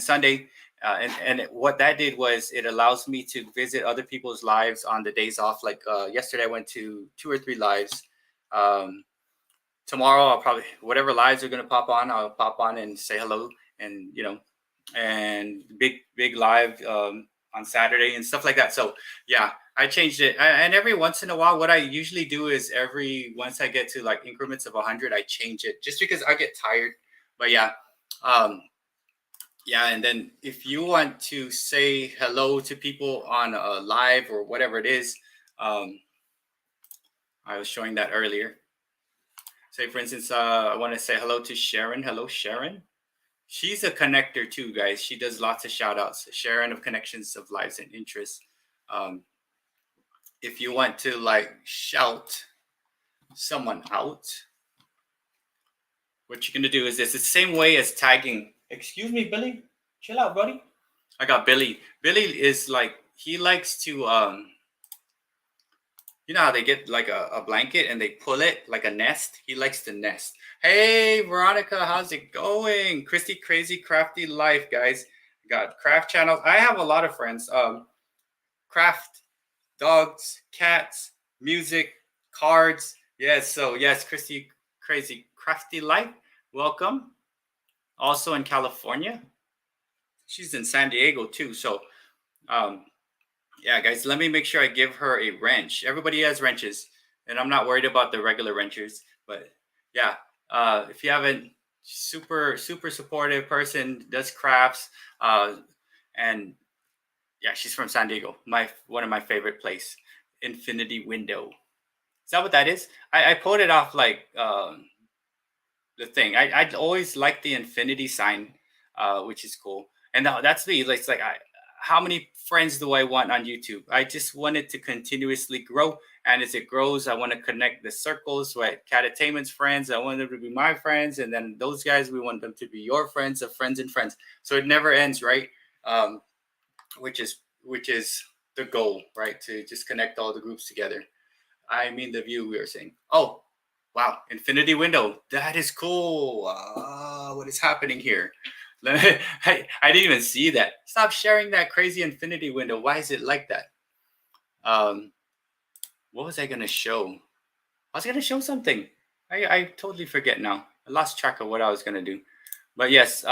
Speaker 1: Sunday. And what that did was it allows me to visit other people's lives on the days off. Like yesterday, I went to 2 or 3 lives. Tomorrow, I'll probably, whatever lives are going to pop on, I'll pop on and say hello. And, and big live on Saturday and stuff like that. So yeah, I changed it. And every once in a while, what I usually do is once I get to like increments of 100, I change it just because I get tired. But yeah. Yeah, and then if you want to say hello to people on a live or whatever it is, I was showing that earlier. Say, for instance, I want to say hello to Sharon. Hello, Sharon. She's a connector too, guys. She does lots of shout outs. Sharon of Connections of Lives and Interests. If you want to like shout someone out, what you're going to do is this. It's the same way as tagging. Excuse me, Billy. Chill out, buddy. I got Billy. Billy is like, he likes to, you know how they get like a blanket and they pull it like a nest? He likes to nest. Hey, Veronica, how's it going? Christy Crazy Crafty Life, guys. Got craft channels. I have a lot of friends. Craft, dogs, cats, music, cards. Yes, so yes, Christy Crazy Crafty Life. Welcome. Also in California. She's in San Diego too. So yeah, guys, let me make sure I give her a wrench. Everybody has wrenches, and I'm not worried about the regular wrenches. But yeah, if you haven't, super supportive person, does crafts, and yeah, she's from San Diego. One of my favorite place, Infinity Window. Is that what that is? I pulled it off like the thing. I always like the infinity sign, which is cool. And that's me. It's like how many friends do I want on YouTube? I just want it to continuously grow. And as it grows, I want to connect the circles, right? Catatainment's friends. I want them to be my friends. And then those guys, we want them to be your friends of friends and friends. So it never ends, right? Which is the goal, right? To just connect all the groups together. I mean, the view we were saying. Oh, wow. Infinity window. That is cool. What is happening here? I didn't even see that. Stop sharing that crazy infinity window. Why is it like that? What was I going to show? I was going to show something. I totally forget now. I lost track of what I was going to do. But yes,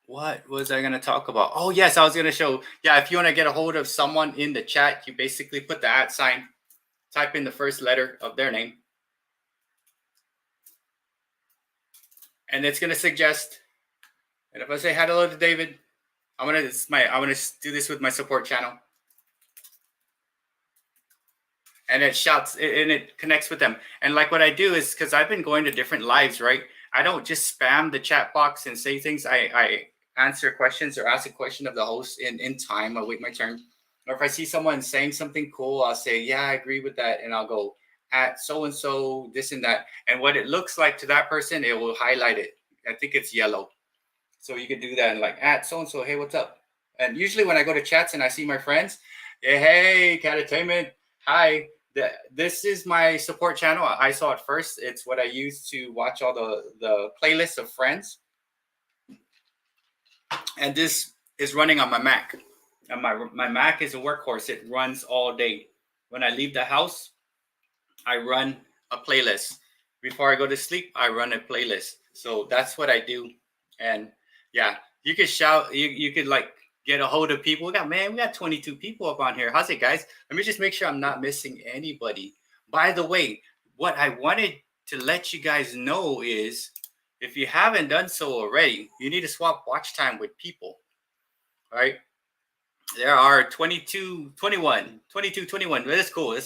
Speaker 1: what was I going to talk about? Oh, yes, I was going to show. Yeah, if you want to get a hold of someone in the chat, you basically put the @ sign, type in the first letter of their name. And it's going to suggest, and if I say hello to David, I'm going to do this with my support channel. And it shouts, and it connects with them. And like what I do is, because I've been going to different lives, right? I don't just spam the chat box and say things. I answer questions or ask a question of the host in time. I'll wait my turn. Or if I see someone saying something cool, I'll say, yeah, I agree with that. And I'll go at so-and-so, this and that. And what it looks like to that person, it will highlight it. I think it's yellow. So you can do that and like at so-and-so, hey, what's up? And usually when I go to chats and I see my friends, hey, Catatainment, hi. This is my support channel. I saw it first. It's what I use to watch all the playlists of friends. And this is running on my Mac. And my Mac is a workhorse. It runs all day. When I leave the house, I run a playlist. Before I go to sleep, I run a playlist. So that's what I do. And yeah, you could shout, you could like get a hold of people. We got 22 people up on here. How's it, guys? Let me just make sure I'm not missing anybody. By the way, what I wanted to let you guys know is if you haven't done so already, you need to swap watch time with people. All right. There are 22, 21. That's cool.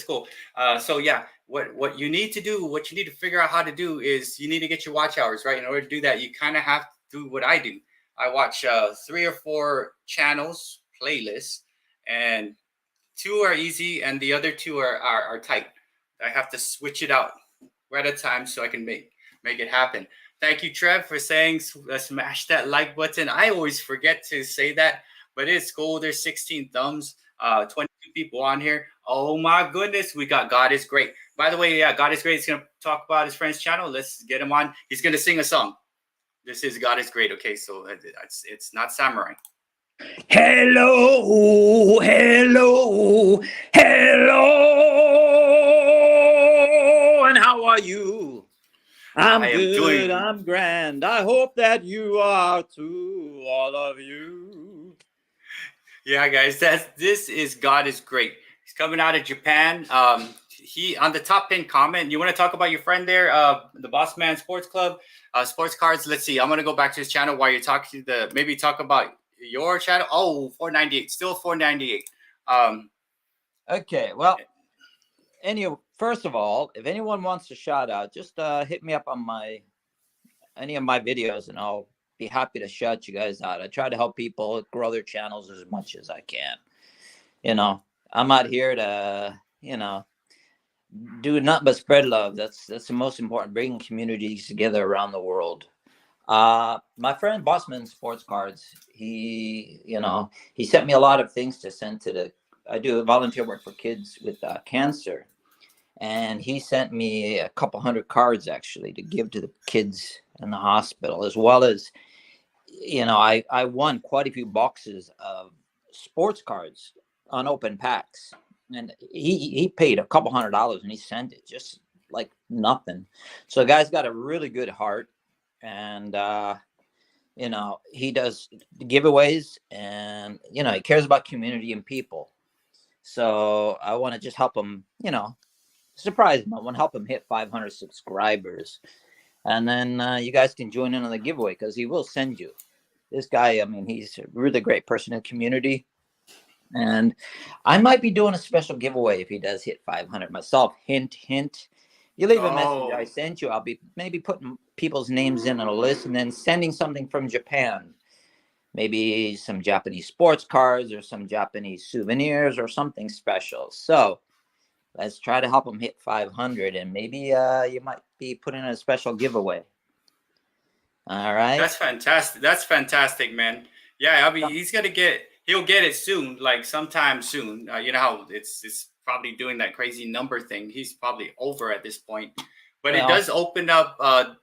Speaker 1: So yeah, what you need to do, what you need to figure out how to do is you need to get your watch hours, right? In order to do that, you kind of have to do what I do. I watch 3 or 4 channels, playlists, and 2 are easy and the other 2 are tight. I have to switch it out right at a time so I can make it happen. Thank you, Trev, for saying smash that like button. I always forget to say that, but it's cool. There's 16 thumbs, 22 people on here. Oh my goodness, we got God is Great. By the way, yeah, God is Great. He's going to talk about his friend's channel. Let's get him on. He's going to sing a song. This is God is Great. Okay, so it's not samurai.
Speaker 2: Hello, and how are you? I'm good, I'm grand. I hope that you are too, all of you.
Speaker 1: Yeah, guys, this is God is Great. He's coming out of Japan. He on the top pin comment. You want to talk about your friend there, the Boss Man Sports Club, sports cards. Let's see. I'm gonna go back to his channel while you're talking to maybe talk about your channel. Oh, 498, still 498.
Speaker 2: Okay, well, First of all, if anyone wants a shout out, just hit me up on any of my videos, and I'll be happy to shout you guys out. I try to help people grow their channels as much as I can. I'm out here to do nothing but spread love. That's the most important. Bringing communities together around the world. My friend Bossman Sports Cards, he sent me a lot of things to send to I do volunteer work for kids with cancer, and he sent me a couple hundred cards actually to give to the kids in the hospital, as well as I won quite a few boxes of sports cards, unopened packs, and he paid a couple $100 and he sent it just like nothing. So the guy's got a really good heart, and he does giveaways, and he cares about community and people. So I want to just help him, surprise him. I want to help him hit 500 subscribers, and then you guys can join in on the giveaway, because he will send you. This guy, I mean, he's a really great person in the community, and I might be doing a special giveaway if he does hit 500 myself. Hint, hint. You leave a message I sent you, I'll be maybe putting people's names in on a list, and then sending something from Japan. Maybe some Japanese sports cards or some Japanese souvenirs or something special. So let's try to help him hit 500, and maybe you might be putting in a special giveaway. All right.
Speaker 1: That's fantastic. That's fantastic, man. Yeah, I mean, he'll get it soon, like sometime soon. You know how it's probably doing that crazy number thing. He's probably over at this point, but it does open up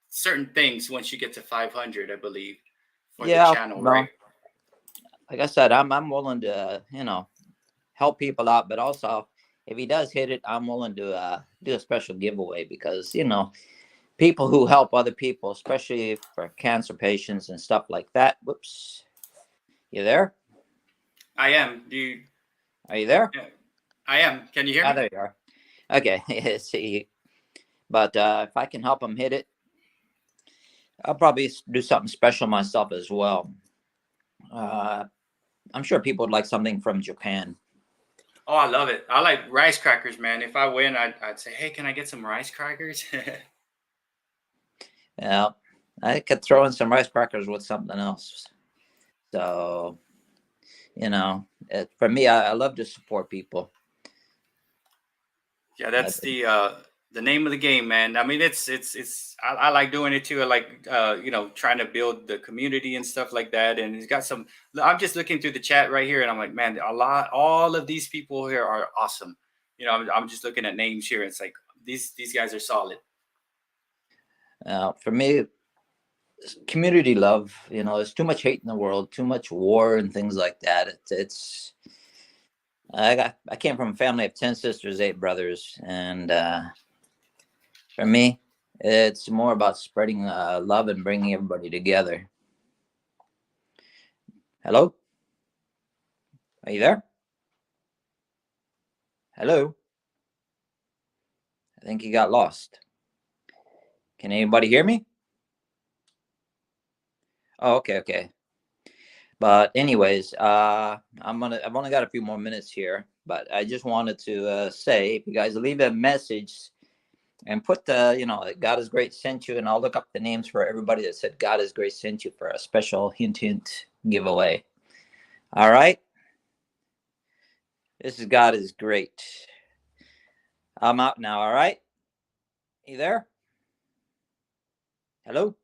Speaker 1: certain things once you get to 500, I believe, for the channel, right?
Speaker 2: Like I said, I'm willing to help people out, but also if he does hit it, I'm willing to do a special giveaway, because people who help other people, especially for cancer patients and stuff like that. Whoops. You there?
Speaker 1: I am.
Speaker 2: Are you there?
Speaker 1: Yeah, I am. Can you hear me?
Speaker 2: There you are. Okay. See, but if I can help him hit it, I'll probably do something special myself as well. I'm sure people would like something from Japan.
Speaker 1: Oh, I love it. I like rice crackers, man. If I win, I'd say, hey, can I get some rice crackers?
Speaker 2: Yeah, I could throw in some rice crackers with something else. So, for me, I love to support people.
Speaker 1: Yeah, that's the name of the game, man. I mean, I like doing it too. I like trying to build the community and stuff like that. And it's got some. I'm just looking through the chat right here, and I'm like, man, all of these people here are awesome. I'm just looking at names here. It's like these guys are solid.
Speaker 2: For me, community love. There's too much hate in the world, too much war and things like that. I came from a family of 10 sisters, 8 brothers, and for me, it's more about spreading love and bringing everybody together. Hello? Are you there? Hello? I think you got lost. Can anybody hear me? Oh, okay. But anyways, I've only got a few more minutes here, but I just wanted to say, if you guys leave a message and put God is great sent you, and I'll look up the names for everybody that said God is great sent you for a special hint giveaway. All right. This is God is great. I'm out now. All right. You there? Hello?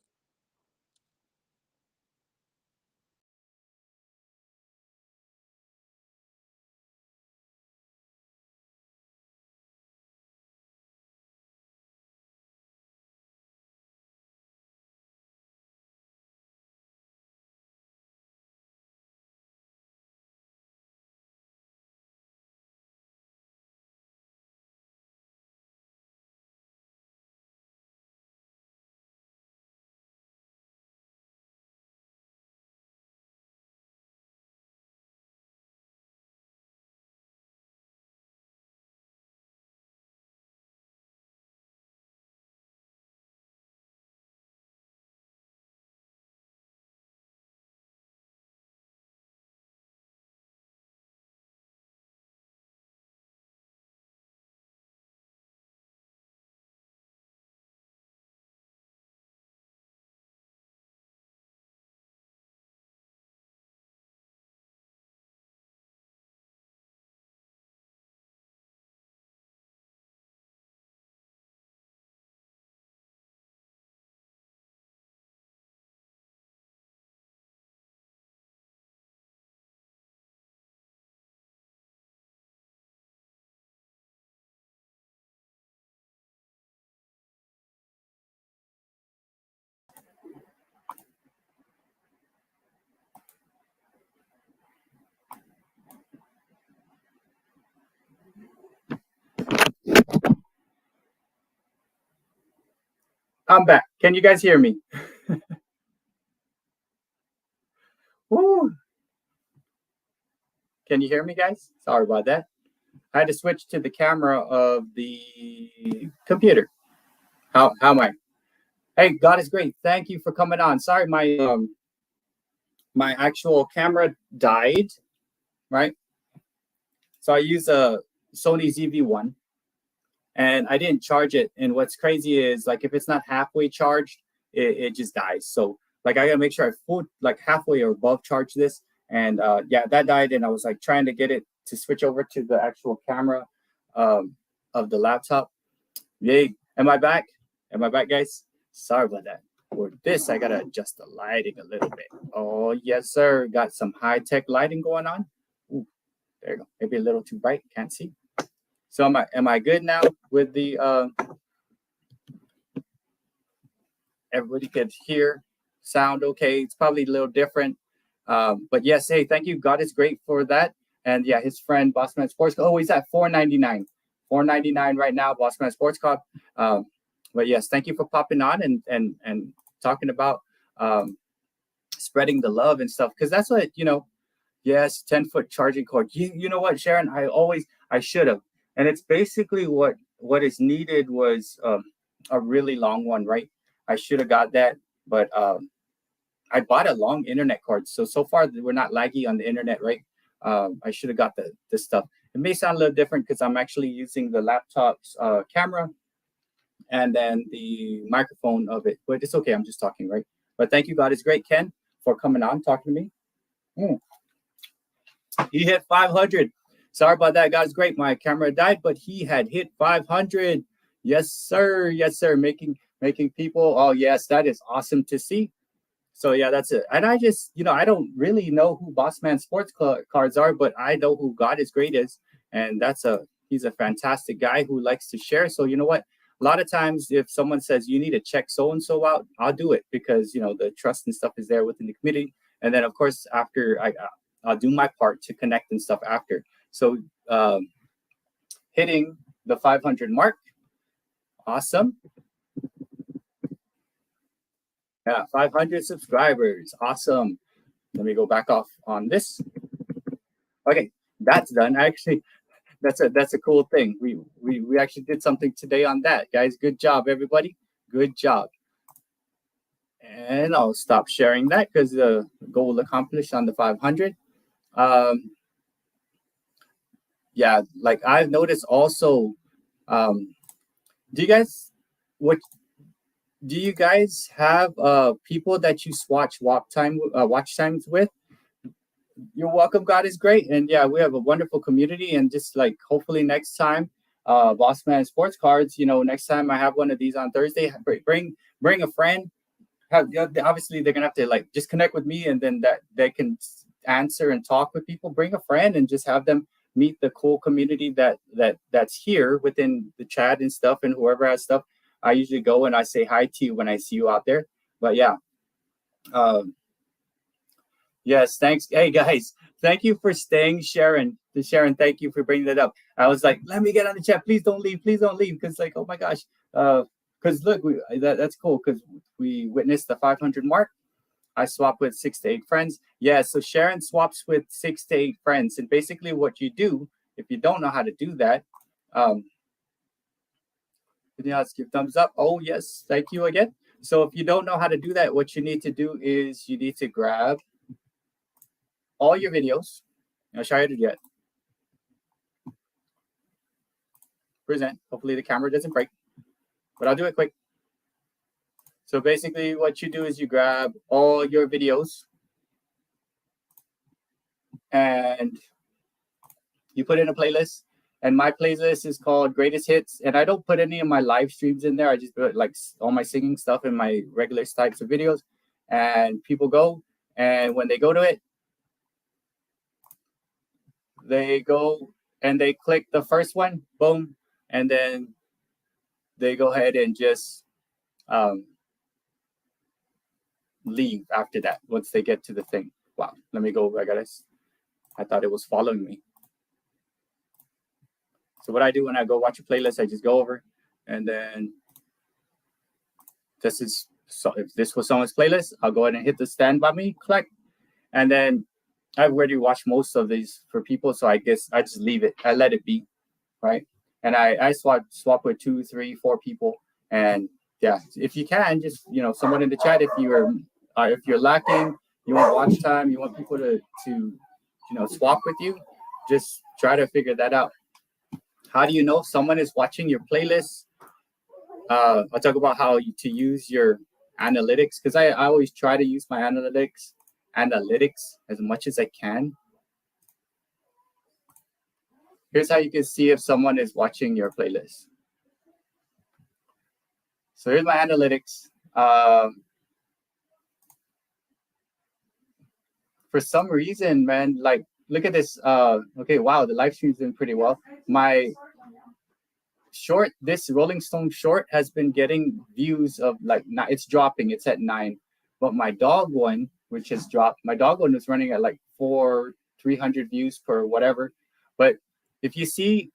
Speaker 3: I'm back. Can you guys hear me? Woo. Can you hear me, guys? Sorry about that. I had to switch to the camera of the computer. How am I? Hey, God is great. Thank you for coming on. Sorry, my actual camera died, right? So I use a Sony ZV-1, and I didn't charge it. And what's crazy is, like, if it's not halfway charged, it just dies. So like I gotta make sure I full like halfway or above charge this. And yeah, that died, and I was like trying to get it to switch over to the actual camera of the laptop. Yay! Am I back? Am I back, guys? Sorry about that. For this, I gotta adjust the lighting a little bit. Oh yes, sir. Got some high-tech lighting going on. Ooh, there you go. Maybe a little too bright. Can't see. So am I good now with the everybody could hear, sound okay? It's probably a little different. But yes, hey, thank you. God is great for that. And yeah, his friend Bossman Sports. Oh, he's at $4.99. $4.99 right now, Bossman Sports Club. But yes, thank you for popping on and talking about spreading the love and stuff. Because that's what, yes, 10-foot charging cord. You know what, Sharon? I should have. And it's basically what is needed was a really long one, right? I should have got that, but I bought a long internet cord. So far we're not laggy on the internet, right? I should have got the stuff. It may sound a little different because I'm actually using the laptop's camera and then the microphone of it, but it's okay. I'm just talking, right? But thank you, God is great, Ken, for coming on, talking to me. He hit 500. Sorry about that, God is great. My camera died, but he had hit 500. Yes, sir. Yes, sir. Making people. Oh, yes, that is awesome to see. So yeah, that's it. And I just, I don't really know who Bossman Sports Cards are, but I know who God is Great is, and he's a fantastic guy who likes to share. So you know what? A lot of times, if someone says you need to check so and so out, I'll do it because the trust and stuff is there within the community. And then of course after I'll do my part to connect and stuff after. So hitting the 500 mark, awesome. Yeah, 500 subscribers. Awesome. Let me go back off on this. Okay, that's done. Actually, that's a cool thing. We actually did something today on that, guys. Good job, everybody. Good job. And I'll stop sharing that because the goal accomplished on the 500. Yeah, like I've noticed also. Do you guys have people that you watch times with? You're welcome. God is great. And yeah, we have a wonderful community. And just like hopefully next time, Bossman Sports Cards, next time I have one of these on Thursday, bring a friend. Obviously they're gonna have to like just connect with me, and then that they can answer and talk with people. Bring a friend and just have them meet the cool community that's here within the chat and stuff, and whoever has stuff. I usually go and I say hi to you when I see you out there. But yeah. Yes, thanks. Hey guys, thank you for staying, Sharon. Sharon, thank you for bringing that up. I was like, let me get on the chat. Please don't leave. Please don't leave. Because like, oh my gosh. Because look, that's cool because we witnessed the 500 mark. I swap with 6 to 8 friends. Yeah, so Sharon swaps with 6 to 8 friends. And basically what you do, if you don't know how to do that, give thumbs up. Oh, yes, thank you again. So if you don't know how to do that, what you need to do is you need to grab all your videos. I'll show you how to do it. Present. Hopefully the camera doesn't break, but I'll do it quick. So basically what you do is you grab all your videos and you put in a playlist. And my playlist is called Greatest Hits. And I don't put any of my live streams in there. I just put like all my singing stuff in my regular types of videos. And people go. And when they go to it, they go and they click the first one. Boom. And then they go ahead and just leave after that once they get to the thing. Wow. Let me go. I thought it was following me. So what I do when I go watch a playlist, I just go over and then if this was someone's playlist, I'll go ahead and hit the stand by me, click, and then I've already watched most of these for people, so I guess I just leave it. I let it be, right? And I swap with 2, 3, 4 people, and yeah, if you can, just someone in the chat, if you're lacking, you want watch time, you want people to swap with you, just try to figure that out. How do you know if someone is watching your playlist? I'll talk about how to use your analytics, because I always try to use my analytics as much as I can. Here's how you can see if someone is watching your playlist. So here's my analytics. For some reason, man, like, look at this. Okay, wow, the live stream's doing pretty well. My short, this Rolling Stone short has been getting views of like, it's dropping, it's at 9. But my dog one, which has dropped, my dog one is running at like 300 views per whatever. But if you see,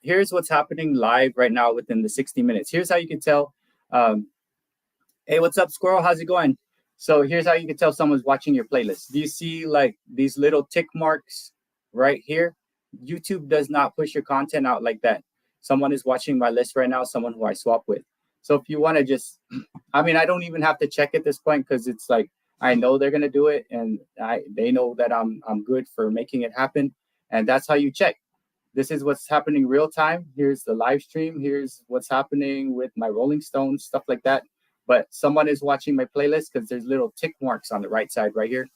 Speaker 3: here's what's happening live right now within the 60 minutes. Here's how you can tell. Hey, what's up, Squirrel? How's it going? So here's how you can tell someone's watching your playlist. Do you see like these little tick marks right here? YouTube does not push your content out like that. Someone is watching my list right now, someone who I swap with. So if you want to just, I mean, I don't even have to check at this point, because it's like, I know they're going to do it, and they know that I'm good for making it happen. And that's how you check. This is what's happening real time. Here's the live stream. Here's what's happening with my Rolling Stones, stuff like that. But someone is watching my playlist because there's little tick marks on the right side right here.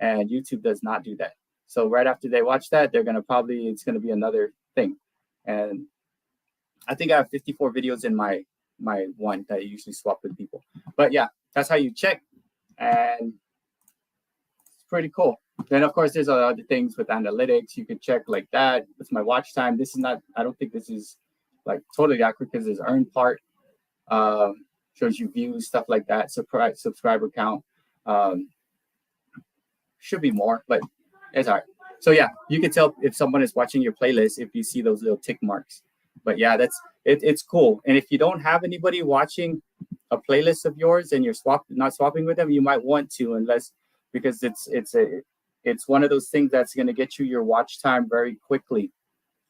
Speaker 3: And YouTube does not do that. So right after they watch that, they're going to it's going to be another thing. And I think I have 54 videos in my one that I usually swap with people. But yeah, that's how you check. And it's pretty cool. Then, of course, there's other things with analytics. You could check like that. It's my watch time. This is not, I don't think this is like totally accurate, because there's earned part. Shows you views, stuff like that. Subscriber count. Should be more, but it's all right. So yeah, you can tell if someone is watching your playlist if you see those little tick marks. But yeah, it's cool. And if you don't have anybody watching a playlist of yours and you're not swapping with them, you might want to, because it's one of those things that's going to get you your watch time very quickly.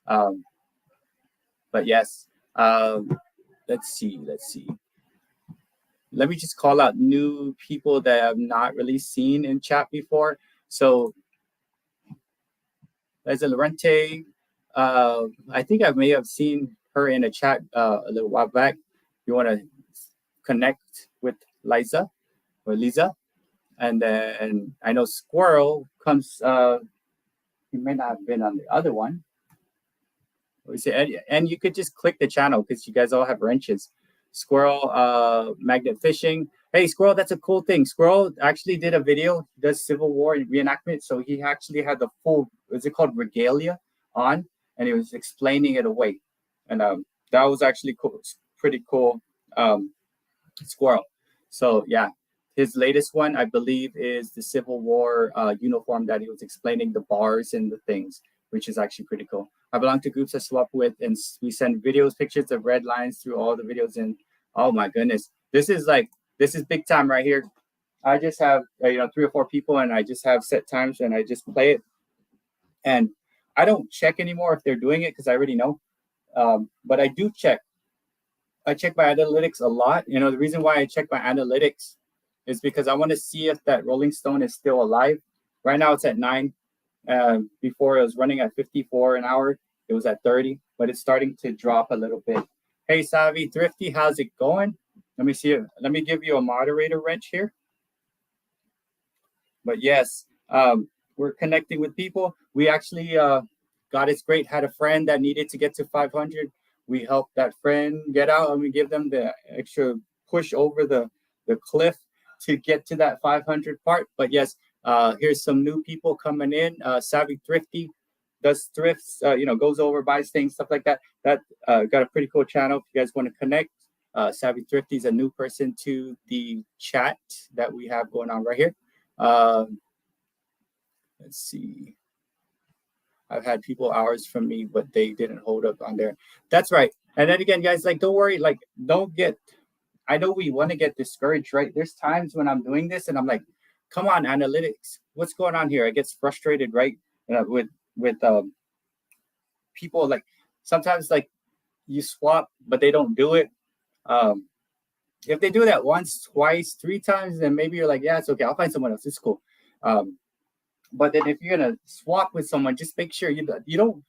Speaker 3: But yes, let's see. Let me just call out new people that I've not really seen in chat before. So there's a Lorente. I think I may have seen her in a chat a little while back. You want to connect with Lisa. And then I know Squirrel comes, he may not have been on the other one. And you could just click the channel, because you guys all have wrenches. Squirrel, magnet fishing. Hey, Squirrel, that's a cool thing. Squirrel actually did a video, does Civil War reenactment. So he actually had the full, what's it called, regalia on, and he was explaining it away. And that was actually cool. It's pretty cool. Squirrel. So yeah, his latest one, I believe, is the Civil War uniform that he was explaining the bars and the things, which is actually pretty cool. I belong to groups I swap with, and we send videos, pictures of red lines through all the videos. And oh my goodness, this is big time right here. I just have 3 or 4 people, and I just have set times, and I just play it. And I don't check anymore if they're doing it, because I already know. But I do check. I check my analytics a lot. The reason why I check my analytics is because I want to see if that Rolling Stone is still alive. Right now it's at 9. Before it was running at 54 an hour. It was at 30, but it's starting to drop a little bit. Hey, Savvy Thrifty, how's it going? Let me see. Let me give you a moderator wrench here. But yes, we're connecting with people. We actually, God is great, had a friend that needed to get to 500. We helped that friend get out, and we give them the extra push over the cliff to get to that 500 part. But yes, here's some new people coming in. Savvy Thrifty does thrifts, goes over, buys things, stuff like that. That got a pretty cool channel if you guys want to connect. Savvy Thrifty is a new person to the chat that we have going on right here. Let's see. I've had people hours from me, but they didn't hold up on there. That's right. And then again, guys, like, don't worry, like, don't get I know we want to get discouraged, right? There's times when I'm doing this and I'm like, come on, analytics, what's going on here? I get frustrated, right? With people, like sometimes like you swap, but they don't do it. If they do that once, twice, 3 times, then maybe you're like, yeah, it's okay. I'll find someone else. It's cool. But then if you're gonna swap with someone, just make sure you don't.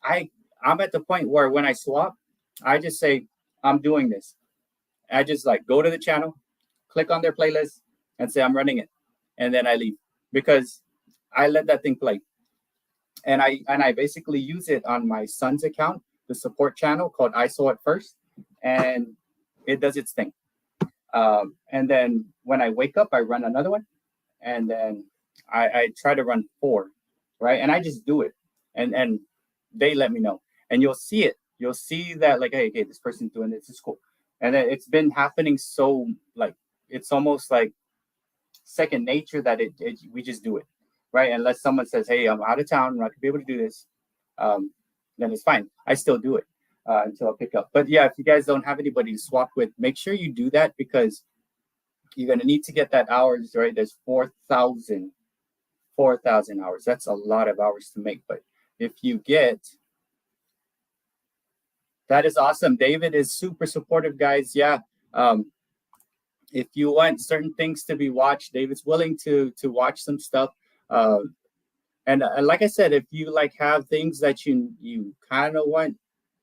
Speaker 3: I'm at the point where when I swap, I just say I'm doing this. I just like go to the channel, click on their playlist, and say I'm running it, and then I leave because I let that thing play. And I basically use it on my son's account, the support channel called I Saw It First, and it does its thing. And then when I wake up, I run another one, and then I try to run 4, right? And I just do it, and they let me know, and you'll see it. You'll see that like, hey, this person's doing this. It's cool, and it's been happening. So like, it's almost like second nature that we just do it, right? Unless someone says, hey, I'm out of town, I'm not gonna be able to do this, then it's fine. I still do it until I pick up. But yeah, if you guys don't have anybody to swap with, make sure you do that because you're gonna need to get that hours, right? There's 4,000 hours. That's a lot of hours to make. But if you get, that is awesome. David is super supportive, guys. Yeah. If you want certain things to be watched, David's willing to watch some stuff. And like I said, if you like have things that you kind of want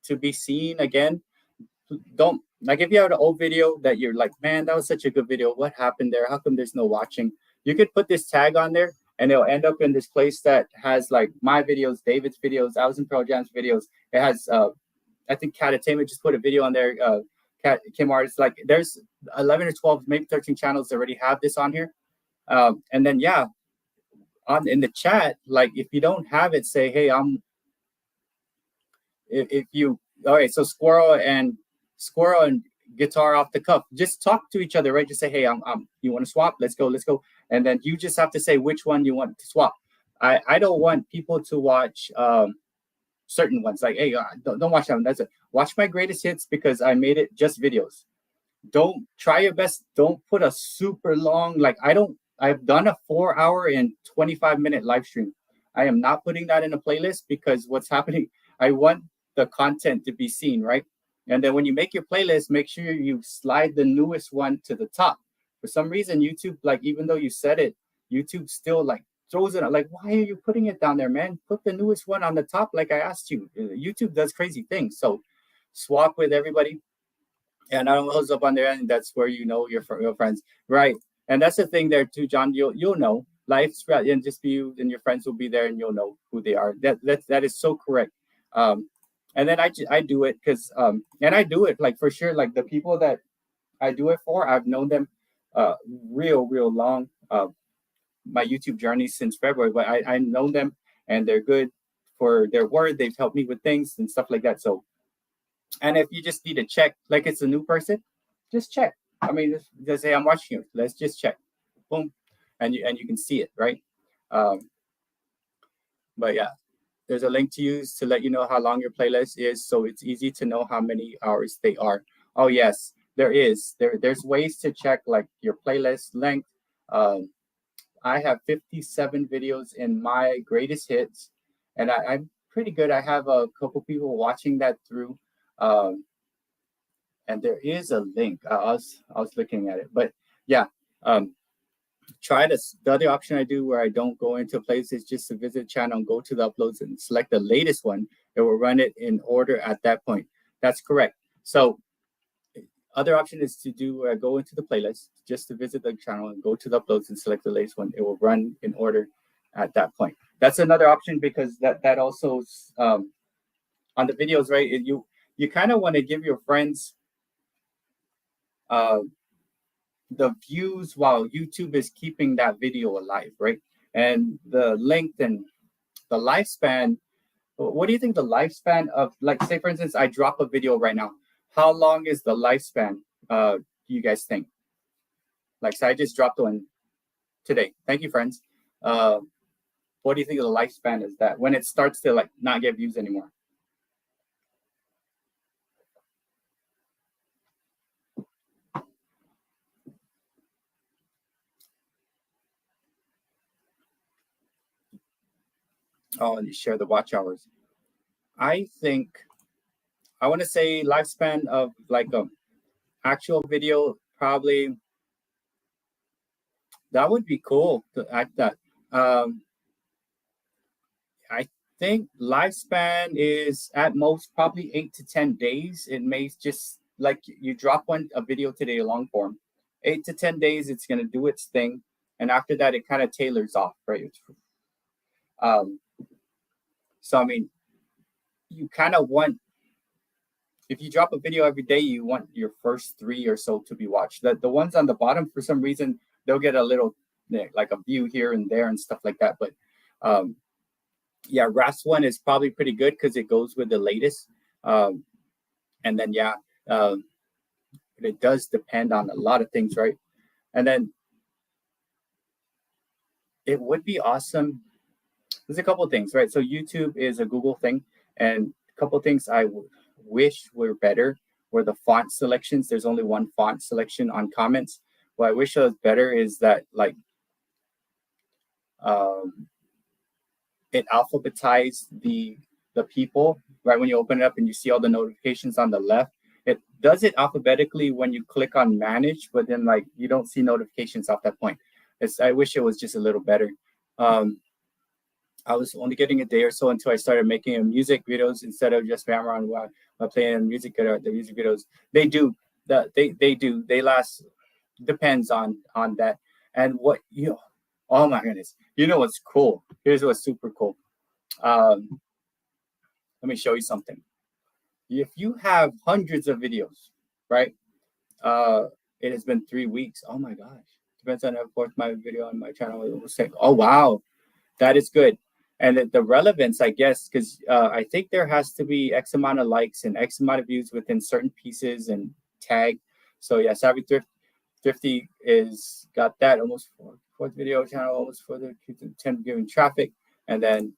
Speaker 3: to be seen again, don't, like if you have an old video that you're like, man, that was such a good video. What happened there? How come there's no watching? You could put this tag on there and it'll end up in this place that has like my videos, David's videos, I Was in Pearl Jam's videos. It has, I think Cat Attainment just put a video on there. Kim Artist, like there's 11 or 12, maybe 13 channels that already have this on here. And then, yeah, in the chat, like if you don't have it, say, hey, if you, all right, so Squirrel and Guitar Off the Cuff, just talk to each other, right? Just say, hey, you want to swap? Let's go. And then you just have to say which one you want to swap. I don't want people to watch certain ones, like, hey, don't watch that one. That's it. Watch my greatest hits because I made it just videos. Don't try your best. Don't put a super long, like I've done a 4-hour and 25-minute live stream. I am not putting that in a playlist because what's happening, I want the content to be seen, right? And then when you make your playlist, make sure you slide the newest one to the top. For some reason, YouTube, like even though you said it, YouTube still like throws it out. Like, why are you putting it down there, man? Put the newest one on the top, like I asked you. YouTube does crazy things. So swap with everybody. And I don't close up on there, and that's where you know your friends, right? And that's the thing there too, John. You'll know LiveStream, and just you and your friends will be there, and you'll know who they are. That is so correct. And then I do it because and I do it like for sure. Like the people that I do it for, I've known them real long. My YouTube journey since February, but I know them and they're good for their word. They've helped me with things and stuff like that. So, and if you just need to check, like it's a new person, just check. I mean, just say I'm watching you. Let's just check. Boom, and you can see it, right? But yeah, there's a link to use to let you know how long your playlist is, so it's easy to know how many hours they are. Oh yes, there is. There's ways to check like your playlist length. I have 57 videos in my greatest hits, and I'm pretty good. I have a couple people watching that through, and there is a link. I was looking at it, but yeah, try this. The other option I do where I don't go into a place is just to visit the channel and go to the uploads and select the latest one. It will run it in order at that point. That's correct. So other option is to do go into the playlist just to visit the channel and go to the uploads and select the latest one. It will run in order at that point. That's another option because that also on the videos, right? You kind of want to give your friends the views while YouTube is keeping that video alive, right? And the length and the lifespan. What do you think the lifespan of, like, say for instance, I drop a video right now. How long is the lifespan, do you guys think? Like, so I just dropped one today. Thank you, friends. What do you think of the lifespan is that when it starts to like not get views anymore? Oh, and you share the watch hours. I think I want to say lifespan of like a actual video, probably that would be cool to act that. Um, I think lifespan is at most probably 8 to 10 days. It may just like you drop a video today, long form, 8 to 10 days, it's gonna do its thing, and after that, it kind of tailors off, right? Um, so I mean, you kind of want, if you drop a video every day, you want your first 3 or so to be watched. The ones on the bottom, for some reason, they'll get a little like a view here and there and stuff like that. But yeah, RAS one is probably pretty good because it goes with the latest. And then yeah, but it does depend on a lot of things, right? And then it would be awesome. There's a couple of things, right? So YouTube is a Google thing, and a couple of things I wish were better were the font selections. There's only one font selection on comments. What I wish was better is that like it alphabetized the people, right? When you open it up and you see all the notifications on the left, it does it alphabetically when you click on manage, but then like you don't see notifications off that point. I wish it was just a little better. I was only getting a day or so until I started making music videos instead of just camera on while playing music. The music videos, they do that. They last. Depends on that. And what you, oh my goodness, you know what's cool? Here's what's super cool. Let me show you something. If you have hundreds of videos, right? It has been 3 weeks. Oh my gosh. Depends on how forth my video on my channel will say. Oh wow, that is good. And the relevance, I guess, because I think there has to be X amount of likes and X amount of views within certain pieces and tag. So yeah, Savvy Thrifty is got that almost fourth video channel, almost for the 10 giving traffic, and then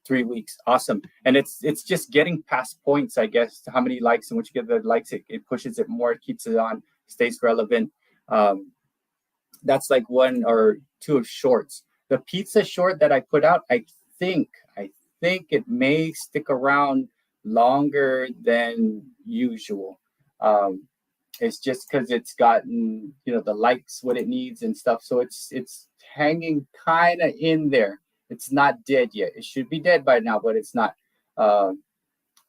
Speaker 3: 3 weeks. Awesome. And it's just getting past points, I guess, to how many likes, and once you get the likes, it pushes it more, it keeps it on, stays relevant. That's like 1 or 2 of shorts. The pizza short that I put out, I think it may stick around longer than usual. It's just because it's gotten, the likes what it needs and stuff. So it's hanging kind of in there. It's not dead yet. It should be dead by now, but it's not.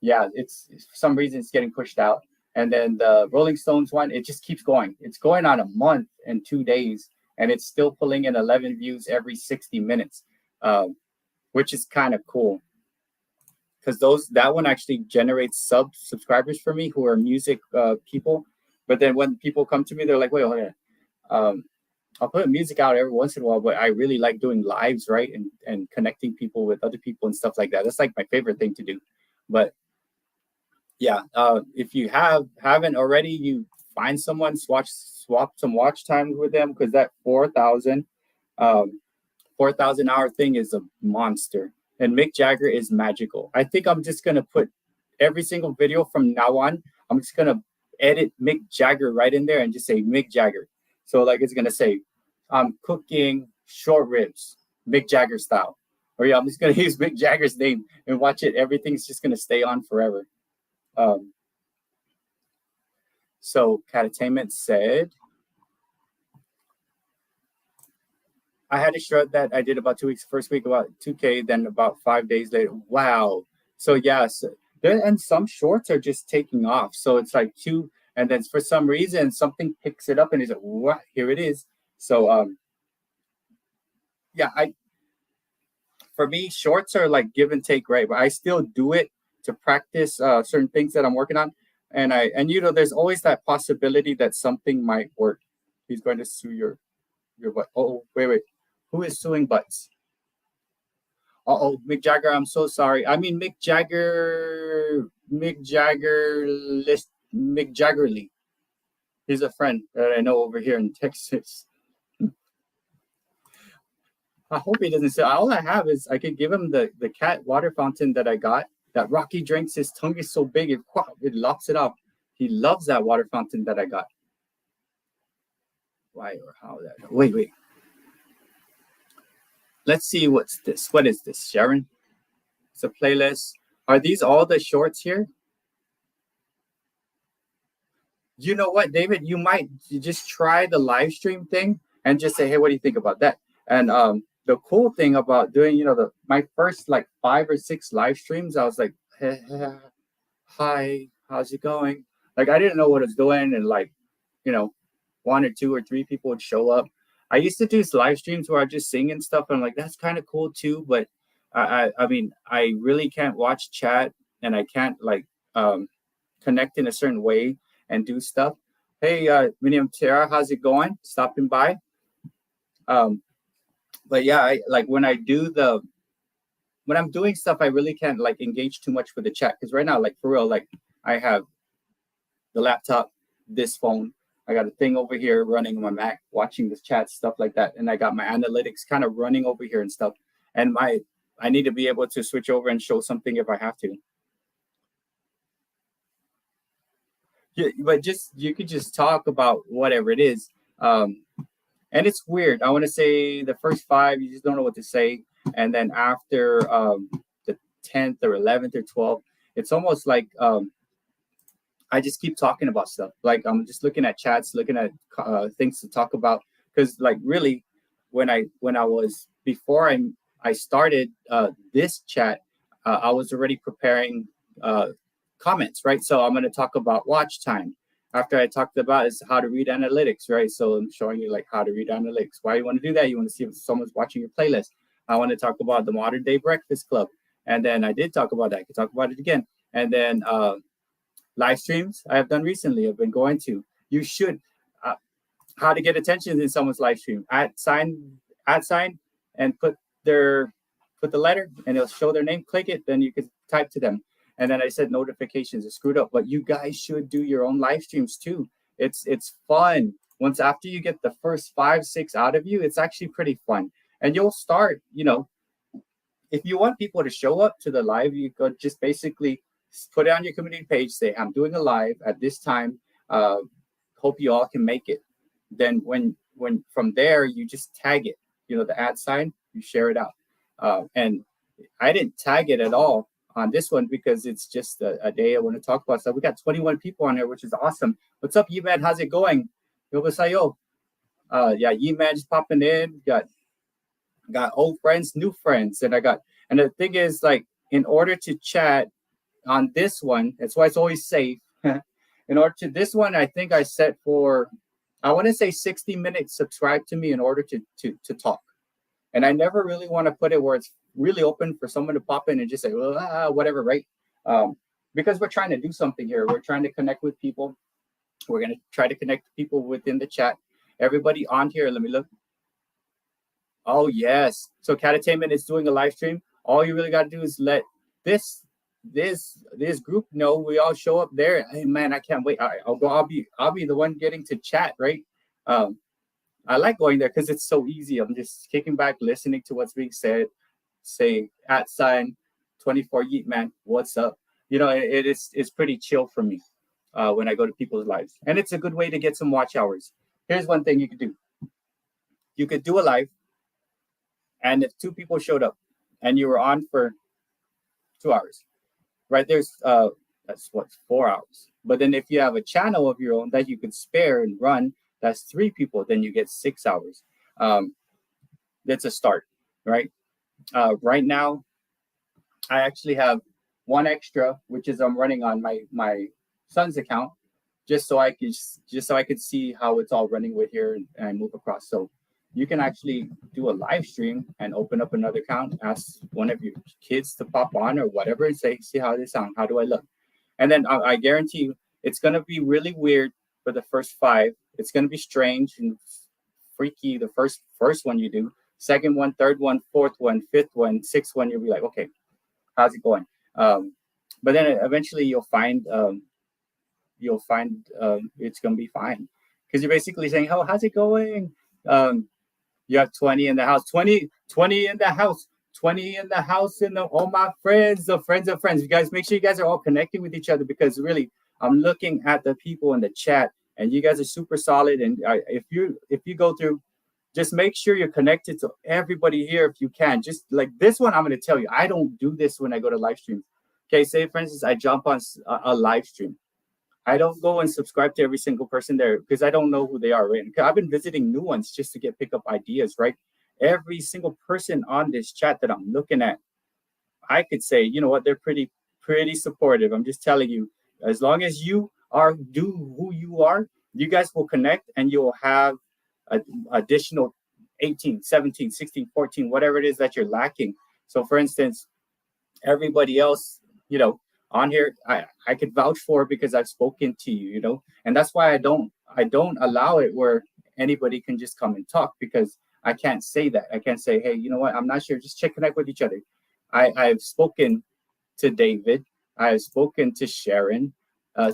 Speaker 3: Yeah, it's for some reason it's getting pushed out. And then the Rolling Stones one, it just keeps going. It's going on a month and 2 days, and it's still pulling in 11 views every 60 minutes, which is kind of cool. Because that one actually generates subscribers for me who are music people. But then when people come to me, they're like, wait, hold on. I'll put music out every once in a while, but I really like doing lives, right? And connecting people with other people and stuff like that. That's like my favorite thing to do. But yeah, if you haven't already, you find someone, swap some watch time with them, because that 4,000 hour thing is a monster. And Mick Jagger is magical. I think I'm just going to put every single video from now on, I'm just going to edit Mick Jagger right in there and just say Mick Jagger. So like it's going to say, I'm cooking short ribs, Mick Jagger style. Or yeah, I'm just going to use Mick Jagger's name and watch it. Everything's just going to stay on forever. So Catatainment said, I had a short that I did about 2 weeks. First week about 2K, then about 5 days later. Wow. So yes, and some shorts are just taking off. So it's like 2, and then for some reason something picks it up and it's like, what? Here it is. So yeah, for me, shorts are like give and take, right? But I still do it to practice certain things that I'm working on. And there's always that possibility that something might work. He's going to sue your butt. Oh, wait. Who is suing butts? Uh-oh, Mick Jagger, I'm so sorry. I mean, Mick Jaggerly. He's a friend that I know over here in Texas. I hope he doesn't say. All I have is I could give him the cat water fountain that I got. That Rocky drinks. His tongue is so big, it locks it up. He loves that water fountain that I got. Why or how that? Wait. let's see, what's this? What is this, Sharon? It's a playlist. Are these all the shorts here? You know what, David? You might just try the live stream thing and just say, hey, what do you think about that? And the cool thing about doing, my first like 5 or 6 live streams, I was like, hey, hi, how's it going? Like, I didn't know what I was doing. And like, 1 or 2 or 3 people would show up. I used to do live streams where I just sing and stuff. And I'm like, that's kind of cool too. But I mean, I really can't watch chat, and I can't like connect in a certain way and do stuff. Hey, Miriam Tara, how's it going? Stopping by. But yeah, I like when I'm doing stuff, I really can't like engage too much with the chat, because right now, like for real, like I have the laptop, this phone, I got a thing over here running on my Mac, watching this chat, stuff like that, and I got my analytics kind of running over here and stuff. And I need to be able to switch over and show something if I have to. Yeah, but you could just talk about whatever it is. And it's weird. I want to say the first 5, you just don't know what to say. And then after the 10th or 11th or 12th, it's almost like I just keep talking about stuff. Like I'm just looking at chats, looking at things to talk about. Because like really, when I was, before I started this chat, I was already preparing comments, right? So I'm going to talk about watch time. After I talked about is how to read analytics, right? So I'm showing you like how to read analytics. Why you want to do that? You want to see if someone's watching your playlist. I want to talk about the Modern Day Breakfast Club. And then I did talk about that. I could talk about it again. And then live streams I have done recently. I've been going to. You should. How to get attention in someone's live stream. @ sign, and put the letter, and it'll show their name. Click it, then you can type to them. And then I said notifications are screwed up, but you guys should do your own live streams too. It's fun. Once after you get the first 5, 6 out of you, it's actually pretty fun. And you'll start, if you want people to show up to the live, you could just basically put it on your community page, say, I'm doing a live at this time. Hope you all can make it. Then when from there, you just tag it, the @ you share it out. And I didn't tag it at all on this one because it's just a day I want to talk about stuff. We got 21 people on here, which is awesome. What's up, Yiman? How's it going? Yobasayo. Yeah, Yiman's popping in. Got old friends, new friends, and the thing is, like, in order to chat on this one, that's why it's always safe. In order to this one, I think I set for, I want to say 60 minutes. Subscribe to me in order to talk. And I never really want to put it where it's really open for someone to pop in and just say, well, whatever, right? Because we're trying to do something here. We're trying to connect with people. We're going to try to connect people within the chat. Everybody on here, let me look. Oh, yes. So Catatainment is doing a live stream. All you really got to do is let this group know. We all show up there. Hey, man, I can't wait. I'll be the one getting to chat, right? I like going there because it's so easy. I'm just kicking back, listening to what's being said. Say @24 Yeet Man, what's up? It's pretty chill for me when I go to people's lives, and it's a good way to get some watch hours. Here's one thing you could do. You could do a live, and if 2 people showed up, and you were on for 2 hours, right? There's that's 4 hours. But then if you have a channel of your own that you could spare and run, that's 3 people. Then you get 6 hours. That's a start, right? Right now, I actually have 1 extra, which is I'm running on my son's account, just so I could see how it's all running with here and I move across. So you can actually do a live stream and open up another account, ask one of your kids to pop on or whatever, and say, see how they sound. How do I look? And then I guarantee you, it's gonna be really weird for the first 5. It's gonna be strange and freaky the first one you do. Second one, third one, fourth one, fifth one, sixth one, you'll be like, okay, how's it going? But then eventually you'll find it's gonna be fine, because you're basically saying, oh, how's it going? You have 20 in the house, 20 in the house, 20 in the house, and all my friends, the friends of friends. You guys, make sure you guys are all connecting with each other, because really, I'm looking at the people in the chat, and you guys are super solid. And if you go through just make sure you're connected to everybody here if you can. Just like this one, I'm going to tell you, I don't do this when I go to live streams. Okay, say for instance, I jump on a live stream. I don't go and subscribe to every single person there because I don't know who they are, right? I've been visiting new ones just to pick up ideas, right? Every single person on this chat that I'm looking at, I could say, you know what, they're pretty supportive. I'm just telling you, as long as you do who you are, you guys will connect and you'll have additional 18, 17, 16, 14, whatever it is that you're lacking. So for instance, everybody else, you know, on here, I could vouch for because I've spoken to you, you know, and that's why I don't allow it where anybody can just come and talk, because I can't say that. I can't say, hey, you know what, I'm not sure, just connect with each other. I've spoken to David. I've spoken to Sharon.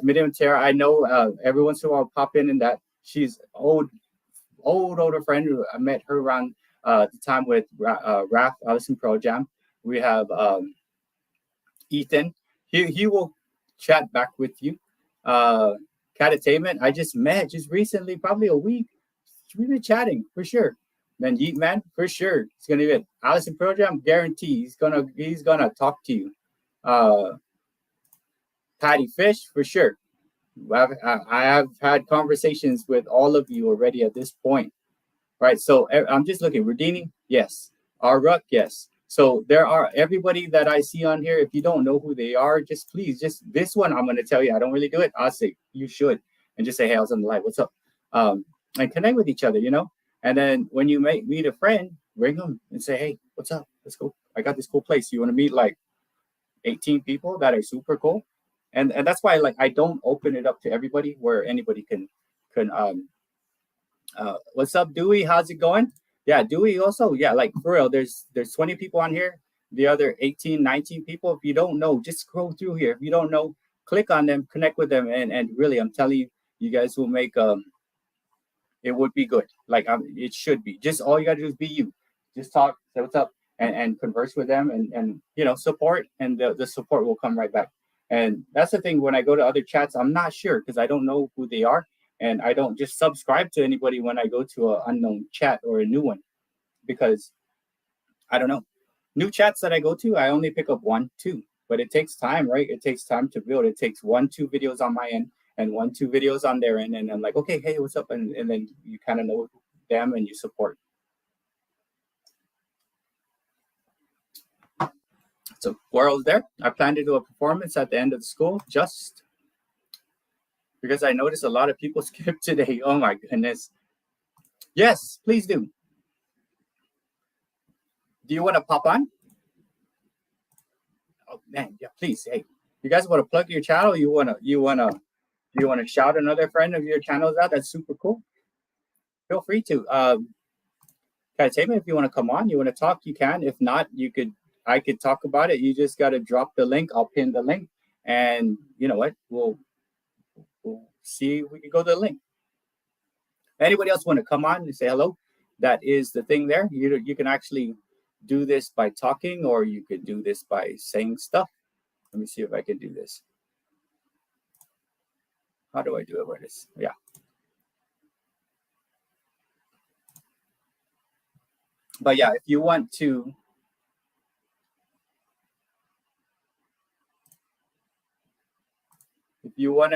Speaker 3: Miriam Tara, I know every once in a while I'll pop in that. She's older friend. I met her around the time with Raph, Allison Pro Jam. We have Ethan. He will chat back with you. Catatainment, I just met just recently, probably a week. We've been chatting for sure. Then Yeet Man, for sure. It's gonna be it. Allison Pro Jam, guarantee he's gonna talk to you. Patty Fish, for sure. I have had conversations with all of you already at this point, right? So I'm just looking. Rudini, yes. Ruck, yes. So there are everybody that I see on here. If you don't know who they are, just please, just this one, I'm going to tell you, I don't really do it. I'll say you should, and just say, hey, I was on the live. What's up? And connect with each other, you know. And then when you meet a friend, bring them and say, hey, what's up? Let's go. I got this cool place. You want to meet like 18 people that are super cool? And that's why, like, I don't open it up to everybody where anybody can what's up, Dewey? How's it going? Yeah, Dewey also. Yeah, like for real, there's 20 people on here. The other 18, 19 people, if you don't know, just scroll through here. If you don't know, click on them, connect with them, and really, I'm telling you, you guys will make it would be good. Like it should be. Just all you gotta do is be you. Just talk, say what's up, and converse with them, and you know, support, and the support will come right back. And that's the thing, when I go to other chats, I'm not sure because I don't know who they are. And I don't just subscribe to anybody when I go to an unknown chat or a new one, because I don't know. New chats that I go to, I only pick up 1, 2, but it takes time, right? It takes time to build. It takes 1, 2 videos on my end and 1, 2 videos on their end. And I'm like, okay, hey, what's up? And then you kind of know them and you support. So World there. I plan to do a performance at the end of the school, just because I noticed a lot of people skipped today. Oh my goodness. Yes, please do. Do you want to pop on? Oh man, yeah, please. Hey, you guys want to plug your channel? You wanna shout another friend of your channels out? That's super cool. Feel free to. Entertainment, if you want to come on, you want to talk, you can. If not, I could talk about it. You just got to drop the link. I'll pin the link, and you know what? We'll see if we can go to the link. Anybody else want to come on and say hello? That is the thing there. You can actually do this by talking, or you could do this by saying stuff. Let me see if I can do this. How do I do it? Where it is? Yeah. But yeah, if you want to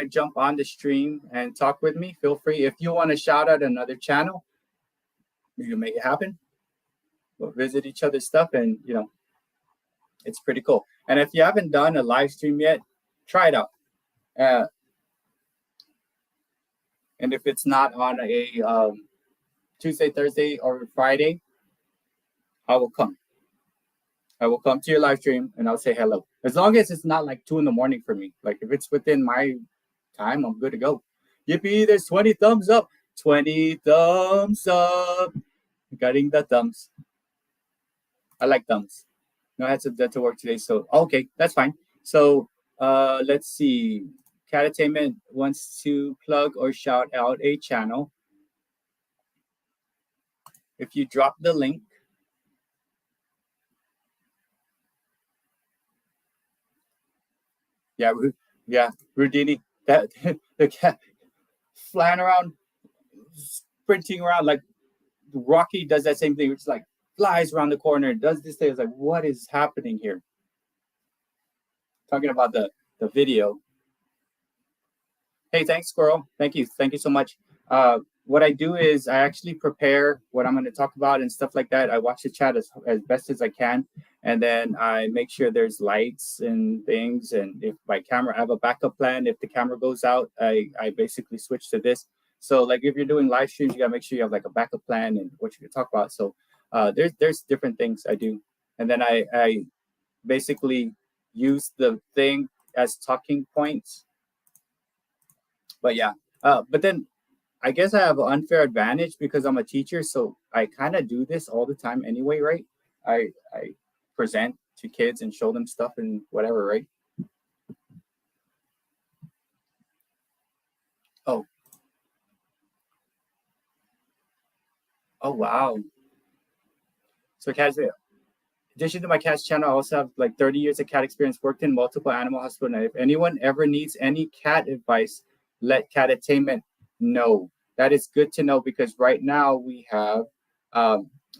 Speaker 3: jump on the stream and talk with me, feel free. If you want to shout out another channel, you can make it happen. We'll visit each other's stuff, and you know, it's pretty cool. And if you haven't done a live stream yet, try it out. And if it's not on a Tuesday, Thursday, or Friday, I will come. I will come to your live stream and I'll say hello. As long as it's not like 2 a.m. for me. Like if it's within my time, I'm good to go. Yippee, there's 20 thumbs up. 20 thumbs up. Getting the thumbs. I like thumbs. No, I had to work today, so okay, that's fine. So let's see. Catatainment wants to plug or shout out a channel. If you drop the link, yeah, Rudini, that the cat flying around, sprinting around like Rocky does that same thing. It's like flies around the corner, does this thing. It's like, what is happening here? Talking about the video. Hey, thanks, Squirrel. Thank you so much. What I do is I actually prepare what I'm going to talk about and stuff like that. I watch the chat as best as I can, and then I make sure there's lights and things. And if my camera, I have a backup plan. If the camera goes out, I basically switch to this. So like if you're doing live streams, you got to make sure you have like a backup plan and what you can talk about. So there's different things I do, and then I basically use the thing as talking points. But yeah, but then I guess I have an unfair advantage because I'm a teacher, so I kind of do this all the time anyway, right? I present to kids and show them stuff and whatever, right? Oh wow. So cats, in addition to my cats channel, I also have like 30 years of cat experience, worked in multiple animal hospitals. And if anyone ever needs any cat advice, let Catattainment know. That is good to know because right now we have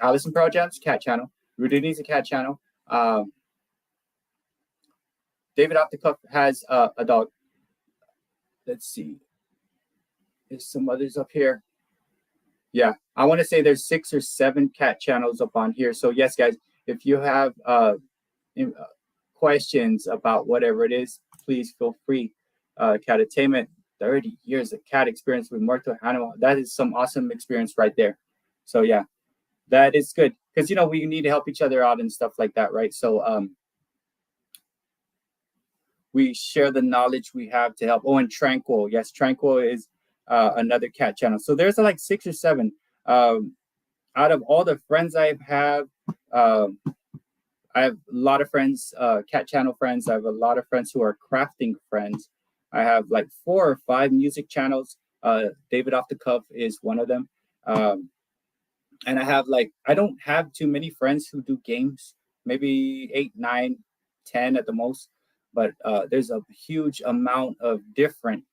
Speaker 3: Allison Pearl Jam's cat channel, Rudy needs a cat channel. David Off the Cuff has a dog. Let's see. There's some others up here. Yeah, I want to say there's 6 or 7 cat channels up on here. So yes, guys, if you have questions about whatever it is, please feel free. Catattainment, 30 years of cat experience with Muerto Animal. That is some awesome experience right there. So yeah, that is good because you know we need to help each other out and stuff like that, right? So we share the knowledge we have to help. Oh, and Tranquil, yes, Tranquil is another cat channel. So there's like 6 or 7. Out of all the friends I have a lot of friends, cat channel friends. I have a lot of friends who are crafting friends. I have like 4 or 5 music channels. David Off the Cuff is one of them. And I have like, I don't have too many friends who do games, maybe 8, 9, 10 at the most. But there's a huge amount of different.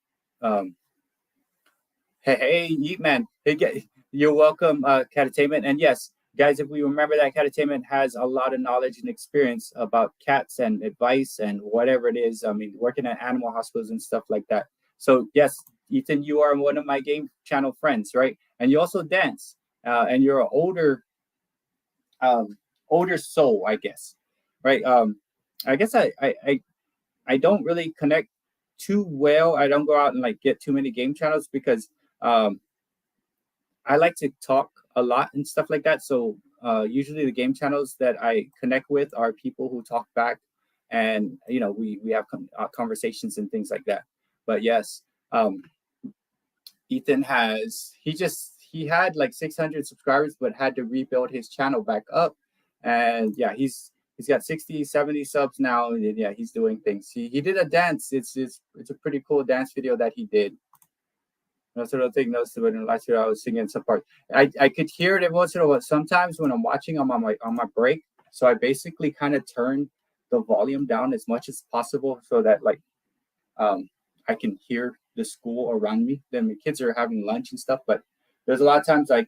Speaker 3: Hey, Yeet Man, hey, you're welcome, Catattainment. And yes, guys, if we remember that Catattainment has a lot of knowledge and experience about cats and advice and whatever it is. I mean, working at animal hospitals and stuff like that. So yes, Ethan, you are one of my game channel friends, right? And you also dance, and you're an older soul, I guess, right? I guess I don't really connect too well. I don't go out and like get too many game channels because I like to talk a lot and stuff like that. So usually the game channels that I connect with are people who talk back, and you know we have conversations and things like that. But yes, Ethan he had like 600 subscribers, but had to rebuild his channel back up, and yeah, he's got 60, 70 subs now, and yeah, he's doing things. He did a dance. It's a pretty cool dance video that he did. No sort of thing. No, so when last year I was singing some part. I could hear it every once in a while. Sometimes when I'm watching, I'm on my break, so I basically kind of turn the volume down as much as possible so that like I can hear the school around me. Then the kids are having lunch and stuff, but there's a lot of times I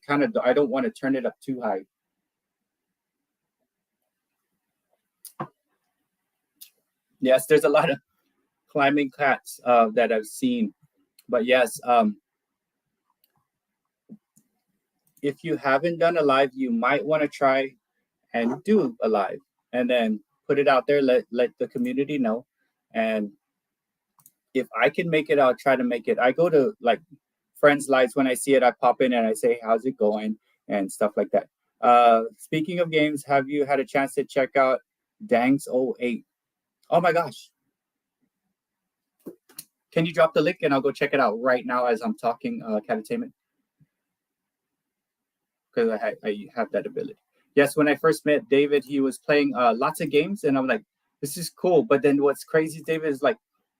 Speaker 3: don't want to turn it up too high. Yes, there's a lot of climbing cats that I've seen, but yes. If you haven't done a live, you might want to try and do a live and then put it out there, let the community know. And if I can make it, I'll try to make it. I go to like friends' lives. When I see it, I pop in and I say, how's it going? And stuff like that. Speaking of games, have you had a chance to check out Dangs 08? Oh my gosh. Can you drop the link and I'll go check it out right now as I'm talking, Catattainment? Because I have that ability. Yes, when I first met David, he was playing lots of games, and I'm like, this is cool. But then what's crazy, David, is like,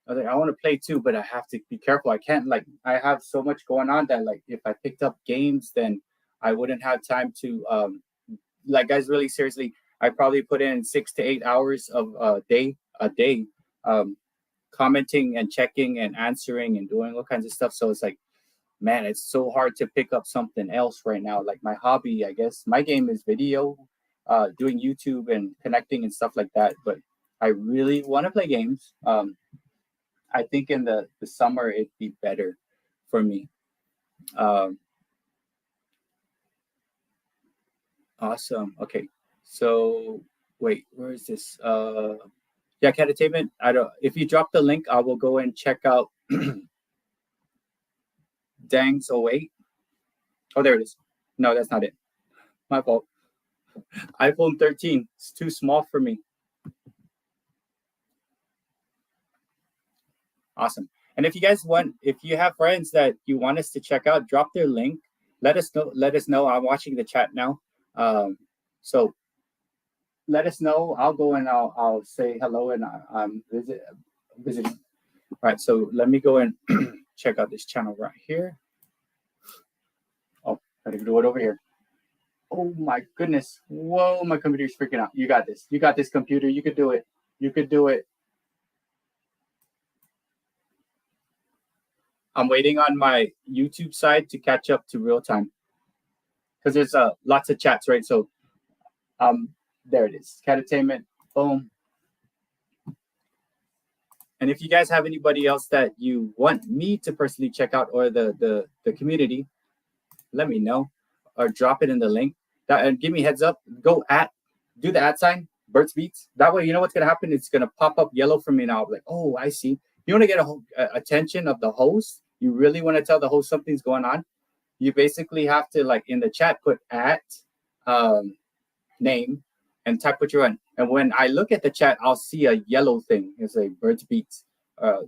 Speaker 3: I was like, I want to play too, but I have to be careful. I can't like, I have so much going on that like, if I picked up games, then I wouldn't have time to like, guys, really seriously, I probably put in 6 to 8 hours of a day, commenting and checking and answering and doing all kinds of stuff. So it's like, man, it's so hard to pick up something else right now. Like my hobby, I guess my game is video, doing YouTube and connecting and stuff like that. But I really want to play games. I think in the summer it'd be better for me. Awesome. Okay. So wait, where is this? Yeah, Catatainment. I don't. If you drop the link, I will go and check out Dangs 08. Oh, there it is. No, that's not it. My fault. iPhone 13. It's too small for me. Awesome. And if you guys want, if you have friends that you want us to check out, drop their link. Let us know. Let us know. I'm watching the chat now. So let us know. I'll go and I'll say hello and I'm visiting. All right. So let me go and check out this channel right here. Oh, I can do it over here. Oh my goodness. Whoa, my computer's freaking out. You got this. You got this, computer. You could do it. You could do it. I'm waiting on my YouTube side to catch up to real time. Because there's lots of chats, right? So there it is. Catatainment. Boom. And if you guys have anybody else that you want me to personally check out or the community, let me know or drop it in the link. And give me a heads up. Go do the @ sign, BertsBEATS. That way, you know what's going to happen? It's going to pop up yellow for me now. Like, oh, I see. You want to get attention of the host. You really want to tell the host something's going on. You basically have to, like, in the chat, put name and type what you want. And when I look at the chat, I'll see a yellow thing. It's like BertsBEATS.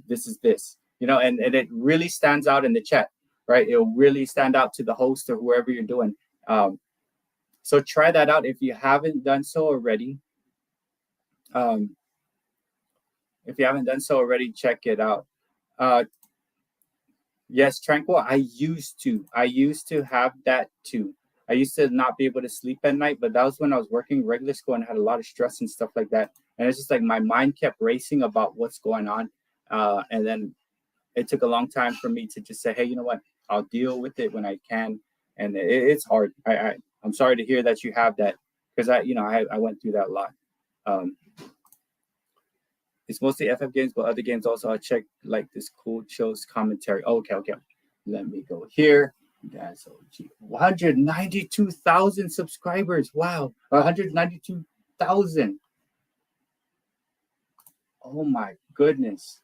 Speaker 3: This is this, you know, and it really stands out in the chat, right? It'll really stand out to the host or whoever you're doing. So try that out if you haven't done so already. If you haven't done so already, check it out. Yes, Tranquil, I used to have that too. I used to not be able to sleep at night, but that was when I was working regular school and had a lot of stress and stuff like that. And it's just like my mind kept racing about what's going on. And then it took a long time for me to just say, hey, you know what? I'll deal with it when I can. And it's hard. I'm sorry to hear that you have that, because I went through that a lot. It's mostly FF games, but other games also. I check like this cool shows commentary. Okay. Let me go here. That's OG. 192,000 subscribers. Wow. 192,000. Oh my goodness.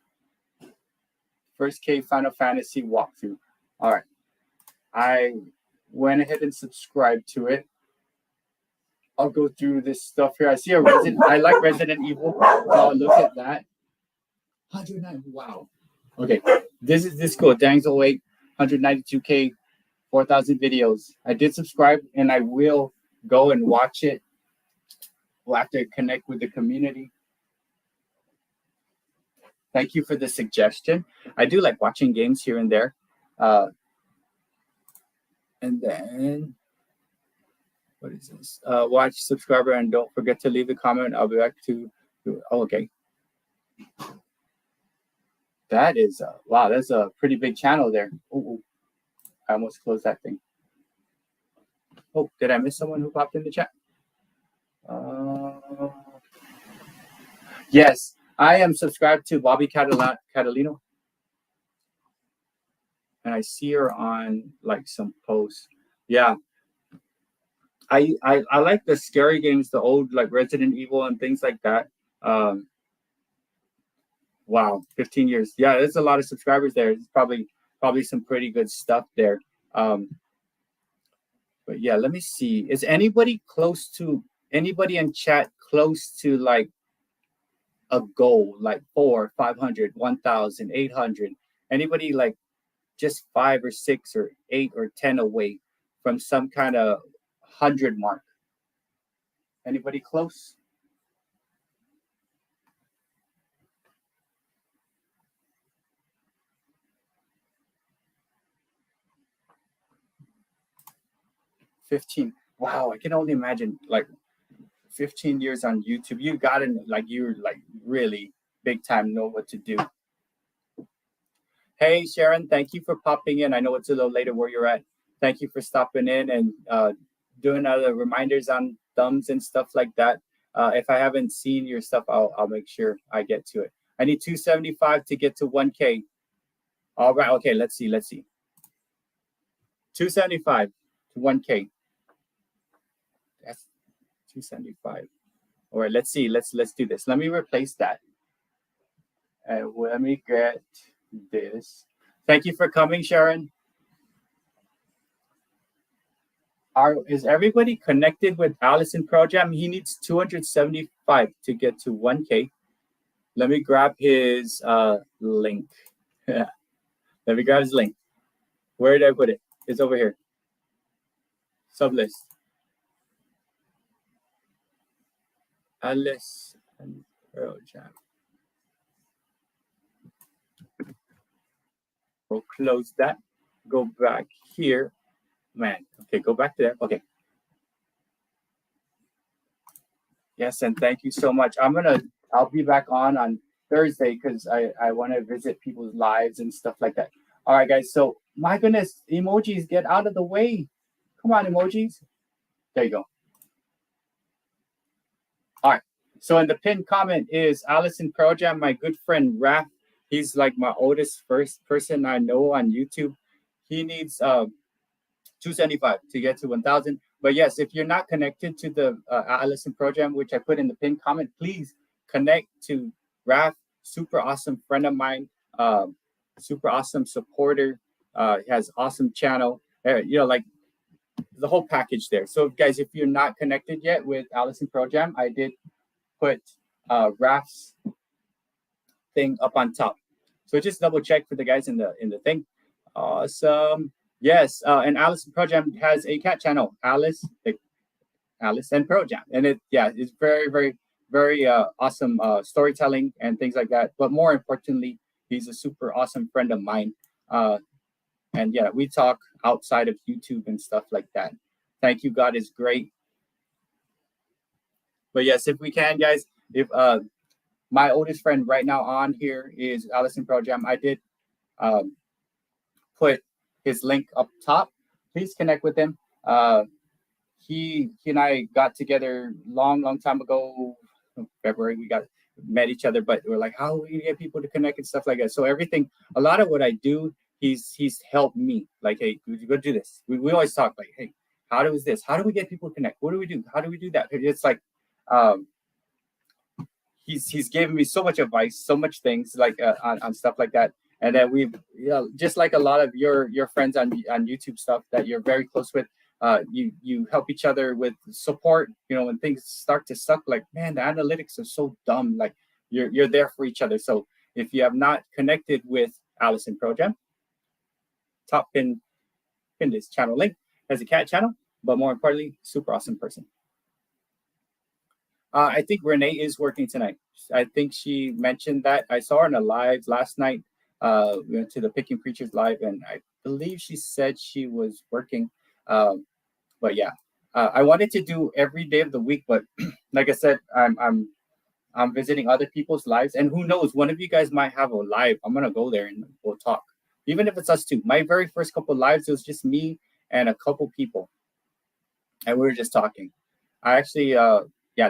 Speaker 3: First K Final Fantasy walkthrough. All right. I went ahead and subscribed to it. I'll go through this stuff here. I see I like Resident Evil. Oh, look at that. 109. Wow. Okay. This is cool. Dangs 08, 192K, 4,000 videos. I did subscribe and I will go and watch it. We'll have to connect with the community. Thank you for the suggestion. I do like watching games here and there. And then, what is this? Watch, subscriber, and don't forget to leave a comment. I'll be back to. Oh, okay. That is wow. That's a pretty big channel there. Ooh, I almost closed that thing. Oh, did I miss someone who popped in the chat? Yes, I am subscribed to Bobby Catalino, and I see her on like some posts. Yeah. I like the scary games, the old like Resident Evil and things like that. Wow, 15 years. Yeah, there's a lot of subscribers there. There's probably some pretty good stuff there. But yeah, let me see. Is anybody in chat close to like a goal, like 400, 500, 1,000, 800? Anybody like just 5 or 6 or 8 or 10 away from some kind of 100 mark? Anybody close? $15. Wow, I can only imagine like 15 years on YouTube. You gotta like you're like really big time know what to do. Hey, Sharon, thank you for popping in. I know it's a little later where you're at. Thank you for stopping in and doing other reminders on thumbs and stuff like that. If I haven't seen your stuff, I'll make sure I get to it. I need 275 to get to 1K. All right. Okay. Let's see. 275 to 1K. That's 275. All right. Let's see. Let's do this. Let me replace that. Let me get this. Thank you for coming, Sharon. Is everybody connected with Allison Pro Jam? He needs 275 to get to 1K. Let me grab his link. Let me grab his link. Where did I put it? It's over here. Sublist. Allison Pro Jam. We'll close that. Go back here. Man, okay, go back to there. Okay. Yes, and thank you so much. I'll be back on Thursday because I want to visit people's lives and stuff like that. All right, guys. So my goodness, emojis, get out of the way. Come on, emojis. There you go. All right. So in the pinned comment is Allison Pro Jam, my good friend Raph. He's like my oldest first person I know on YouTube. He needs 275 to get to 1,000. But yes, if you're not connected to the Allison Pro Jam, which I put in the pinned comment, please connect to Raph. Super awesome friend of mine. Super awesome supporter. Has awesome channel. Like the whole package there. So guys, if you're not connected yet with Allison Pro Jam, I did put Raph's thing up on top. So just double check for the guys in the thing. Awesome. Yes, and Allison Pro Jam has a cat channel, Alice and Pro Jam, and it's very, very, very awesome storytelling and things like that. But more importantly, he's a super awesome friend of mine, and yeah, we talk outside of YouTube and stuff like that. Thank you, God is great. But yes, if we can, guys, if my oldest friend right now on here is Allison Pro Jam, I did put his link up top. Please connect with him. He and I got together long time ago. February we met each other, but we're like, how are we gonna get people to connect and stuff like that? So a lot of what I do, he's helped me. Like, hey, go do this. We always talk like, hey, how do this? How do we get people to connect? What do we do? How do we do that? It's like he's given me so much advice, so much things like on stuff like that. And then we've, just like a lot of your friends on YouTube stuff that you're very close with, you help each other with support. When things start to suck, like, man, the analytics are so dumb. Like you're there for each other. So if you have not connected with Allison Pro Jam, top pin this channel link, has a cat channel, but more importantly, super awesome person. I think Renee is working tonight. I think she mentioned that. I saw her in a live last night. We went to the Picking Preachers live, and I believe she said she was working. But yeah, I wanted to do every day of the week, but like I said, I'm visiting other people's lives, and who knows, one of you guys might have a live. I'm gonna go there and we'll talk, even if it's us two. My very first couple lives, it was just me and a couple people, and we were just talking. I actually,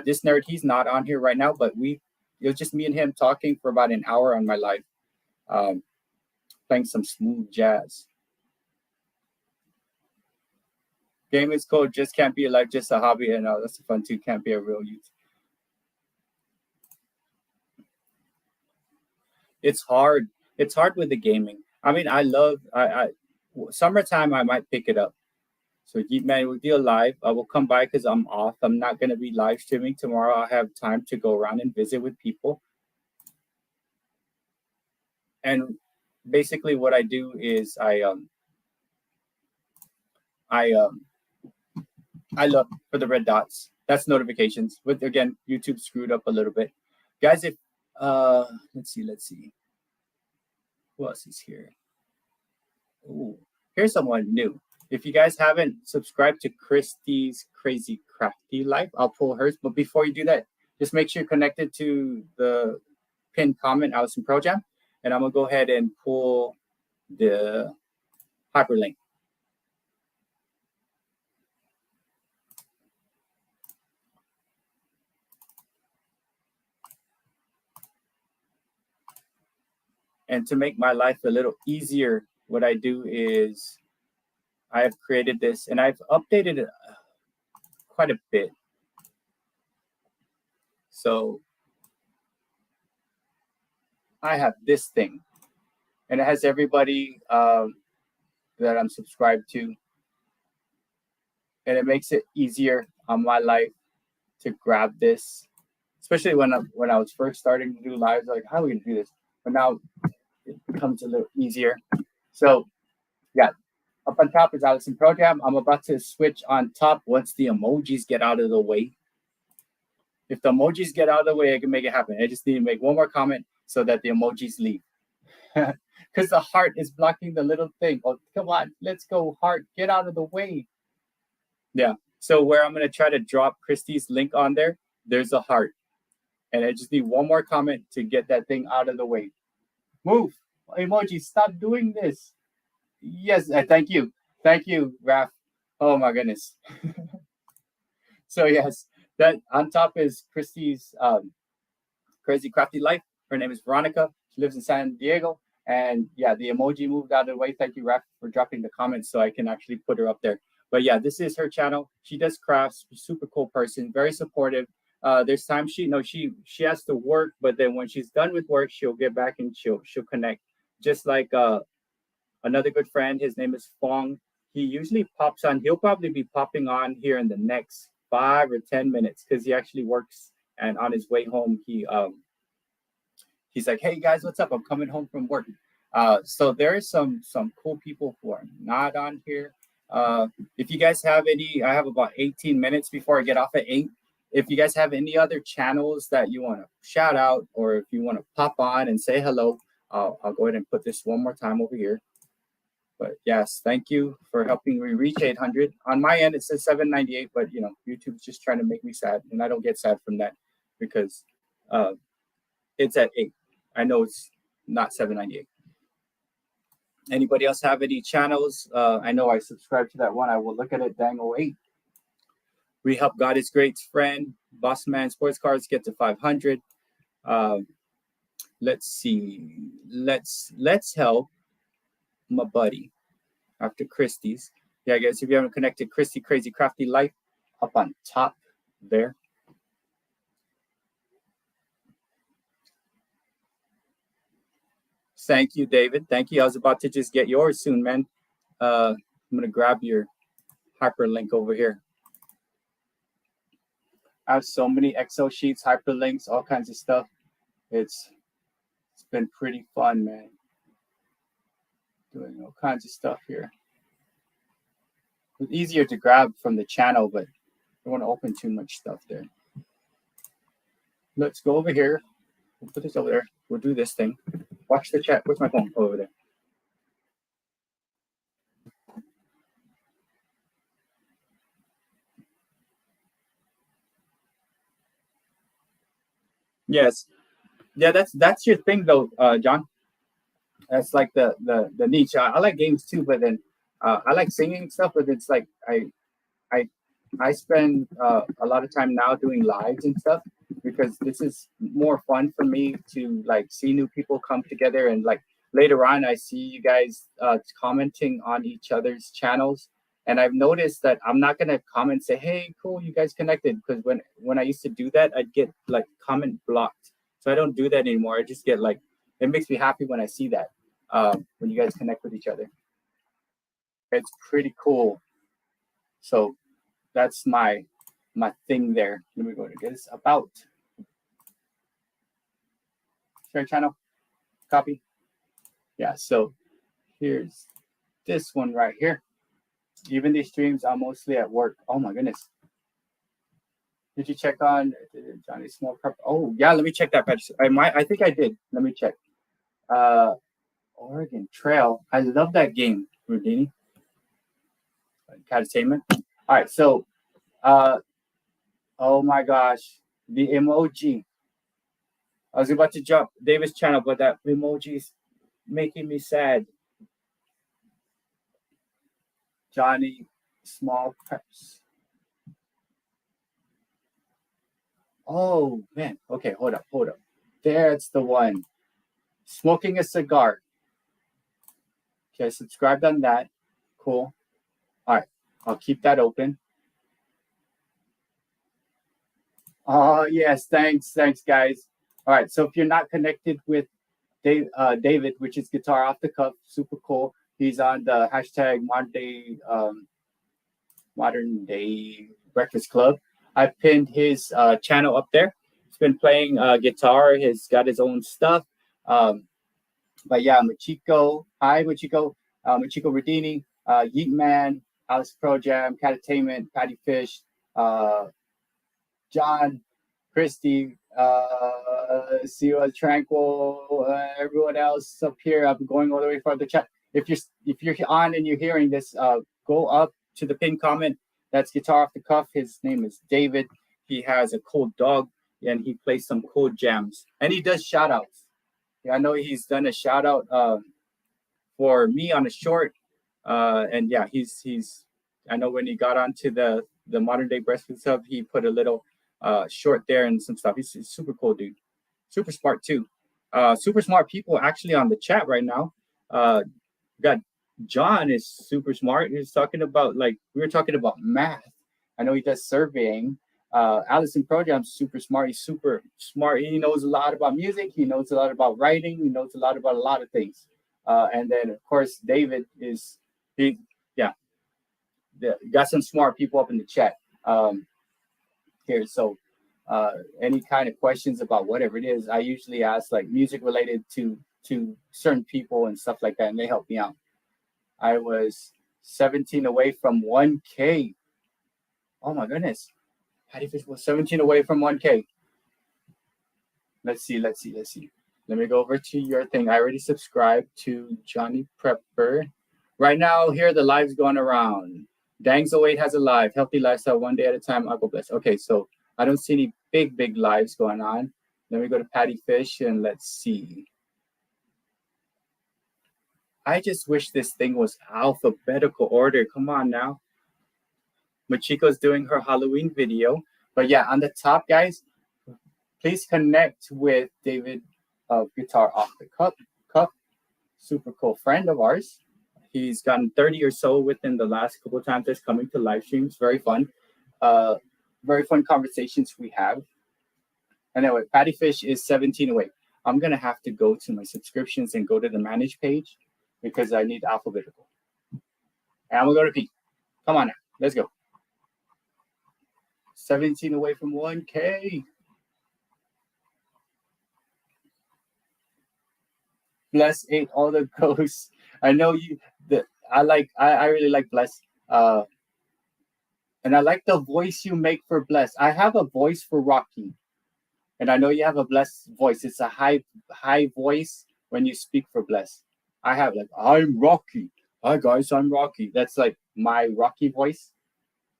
Speaker 3: this nerd, he's not on here right now, but it was just me and him talking for about an hour on my live. Playing some smooth jazz. Game is cool, just can't be a life, just a hobby. And that's fun too, can't be a real youth. It's hard. It's hard with the gaming. I mean, I summertime I might pick it up. So man, we'll do a live. I will come by because I'm off. I'm not gonna be live streaming tomorrow. I have time to go around and visit with people. And basically what I do is I look for the red dots. That's notifications. But again, YouTube screwed up a little bit. Guys, if let's see. Who else is here? Ooh, here's someone new. If you guys haven't subscribed to Christy's Crazy Crafty Life, I'll pull hers. But before you do that, just make sure you're connected to the pinned comment, Allison Pro Jam. And I'm gonna go ahead and pull the hyperlink. And to make my life a little easier, what I do is I have created this, and I've updated it quite a bit. So I have this thing, and it has everybody that I'm subscribed to, and it makes it easier on my life to grab this, especially when I was first starting to do lives. Like, how are we gonna do this? But now it becomes a little easier. So yeah, up on top is Allison Program. I'm about to switch on top once the emojis get out of the way. If the emojis get out of the way, I can make it happen. I just need to make one more comment so that the emojis leave. Because the heart is blocking the little thing. Oh, come on, let's go, heart, get out of the way. Yeah, so where I'm going to try to drop Christy's link on there, there's a heart. And I just need one more comment to get that thing out of the way. Move, emoji, stop doing this. Yes, thank you. Thank you, Raph. Oh my goodness. So yes, that on top is Christy's Crazy Crafty Life. Her name is Veronica. She lives in San Diego. And yeah, the emoji moved out of the way. Thank you, Raph, for dropping the comments so I can actually put her up there. But yeah, this is her channel. She does crafts. Super cool person. Very supportive. There's times she has to work, but then when she's done with work, she'll get back and she'll connect. Just like another good friend, his name is Fong. He usually pops on. He'll probably be popping on here in the next 5 or 10 minutes because he actually works. And on his way home, he's like, "Hey guys, what's up? I'm coming home from work." So there are some cool people who are not on here. If you guys have any, I have about 18 minutes before I get off at 8. If you guys have any other channels that you want to shout out, or if you want to pop on and say hello, I'll go ahead and put this one more time over here. But yes, thank you for helping me reach 800. On my end, it says 798, but you know, YouTube's just trying to make me sad, and I don't get sad from that because it's at 8. I know it's not 798. Anybody else have any channels? I know I subscribed to that one. I will look at it. Dang 08. We help God is Great's friend, Boss Man Sports Cars, get to 500. Let's see. Let's help my buddy after Christie's. Yeah, guys, if you haven't connected, Christy Crazy Crafty Life up on top there. Thank you, David. Thank you. I was about to just get yours soon, man. I'm going to grab your hyperlink over here. I have so many Excel sheets, hyperlinks, all kinds of stuff. It's been pretty fun, man. Doing all kinds of stuff here. It's easier to grab from the channel, but I don't want to open too much stuff there. Let's go over here. We'll put this over there. We'll do this thing. Watch the chat. Where's my phone? Oh, over there. Yes. Yeah, that's your thing though, John. That's like the niche. I like games too, but then I like singing stuff, but it's like I spend a lot of time now doing lives and stuff because this is more fun for me to like see new people come together, and like later on I see you guys commenting on each other's channels, and I've noticed that I'm not gonna comment say, "Hey, cool, you guys connected," because when I used to do that, I'd get like comment blocked. So I don't do that anymore. I just get like, it makes me happy when I see that when you guys connect with each other. It's pretty cool. So that's my thing there. Let me go to this about. Share channel, copy. Yeah, so here's this one right here. Even these streams are mostly at work. Oh my goodness. Did you check on Johnny's Small Cup? Oh yeah, let me check that patch. I think I did. Let me check. Oregon Trail. I love that game, Rudini. Entertainment. All right, so oh my gosh, the emoji. I was about to drop David's channel, but that emoji is making me sad. Johnny Small Preps. Oh man. Okay, hold up. There's the one. Smoking a cigar. Okay, subscribed on that. Cool. All right, I'll keep that open. Oh yes, thanks guys. All right, so if you're not connected with David, which is Guitar Off the Cuff, super cool. He's on the hashtag Modern Day Breakfast Club. I pinned his channel up there. He's been playing guitar. He's got his own stuff. But yeah, Machiko. Hi, Machiko. Machiko Radini, Yeet Man, Alice Pro Jam, Catatainment, Patty Fish, John, Christy, Siwa Tranquil, everyone else up here. I'm going all the way for the chat. If you're on and you're hearing this, go up to the pinned comment. That's Guitar Off the Cuff. His name is David. He has a cool dog and he plays some cool jams. And he does shout outs. Yeah, I know he's done a shout out for me on a short. And yeah, he's I know when he got onto the Modern Day Breakfast Club, he put a little short there and some stuff. He's super cool dude. Super smart too. Super smart people actually on the chat right now. Got John is super smart. He's talking about we were talking about math. I know he does surveying. Allison Projam's super smart. He's super smart. He knows a lot about music. He knows a lot about writing. He knows a lot about a lot of things. And then of course David is got some smart people up in the chat here. So any kind of questions about whatever it is, I usually ask music related to certain people and stuff like that, and they help me out. I was 17 away from 1K. Oh my goodness. Patty Fish was 17 away from 1K. Let's see. Let me go over to your thing. I already subscribed to Johnny Prepper. Right now, here the live's going around. Dangs08 has a live. Healthy lifestyle, one day at a time. I'll go bless. Okay, so I don't see any big lives going on. Let me go to Patty Fish and let's see. I just wish this thing was alphabetical order. Come on now. Machiko's doing her Halloween video. But yeah, on the top, guys, please connect with David of Guitar Off the Cuff. Super cool friend of ours. He's gotten 30 or so within the last couple of times that's coming to live streams. Very fun. Very fun conversations we have. Anyway, Patty Fish is 17 away. I'm going to have to go to my subscriptions and go to the manage page because I need alphabetical. And I'm going to go to Pete. Come on now. Let's go. 17 away from 1K. Bless ate all the ghosts. I know you. I really like Bless. And I like the voice you make for Bless. I have a voice for Rocky, and I know you have a Bless voice. It's a high voice when you speak for Bless. I have I'm Rocky. Hi guys, I'm Rocky. That's my Rocky voice.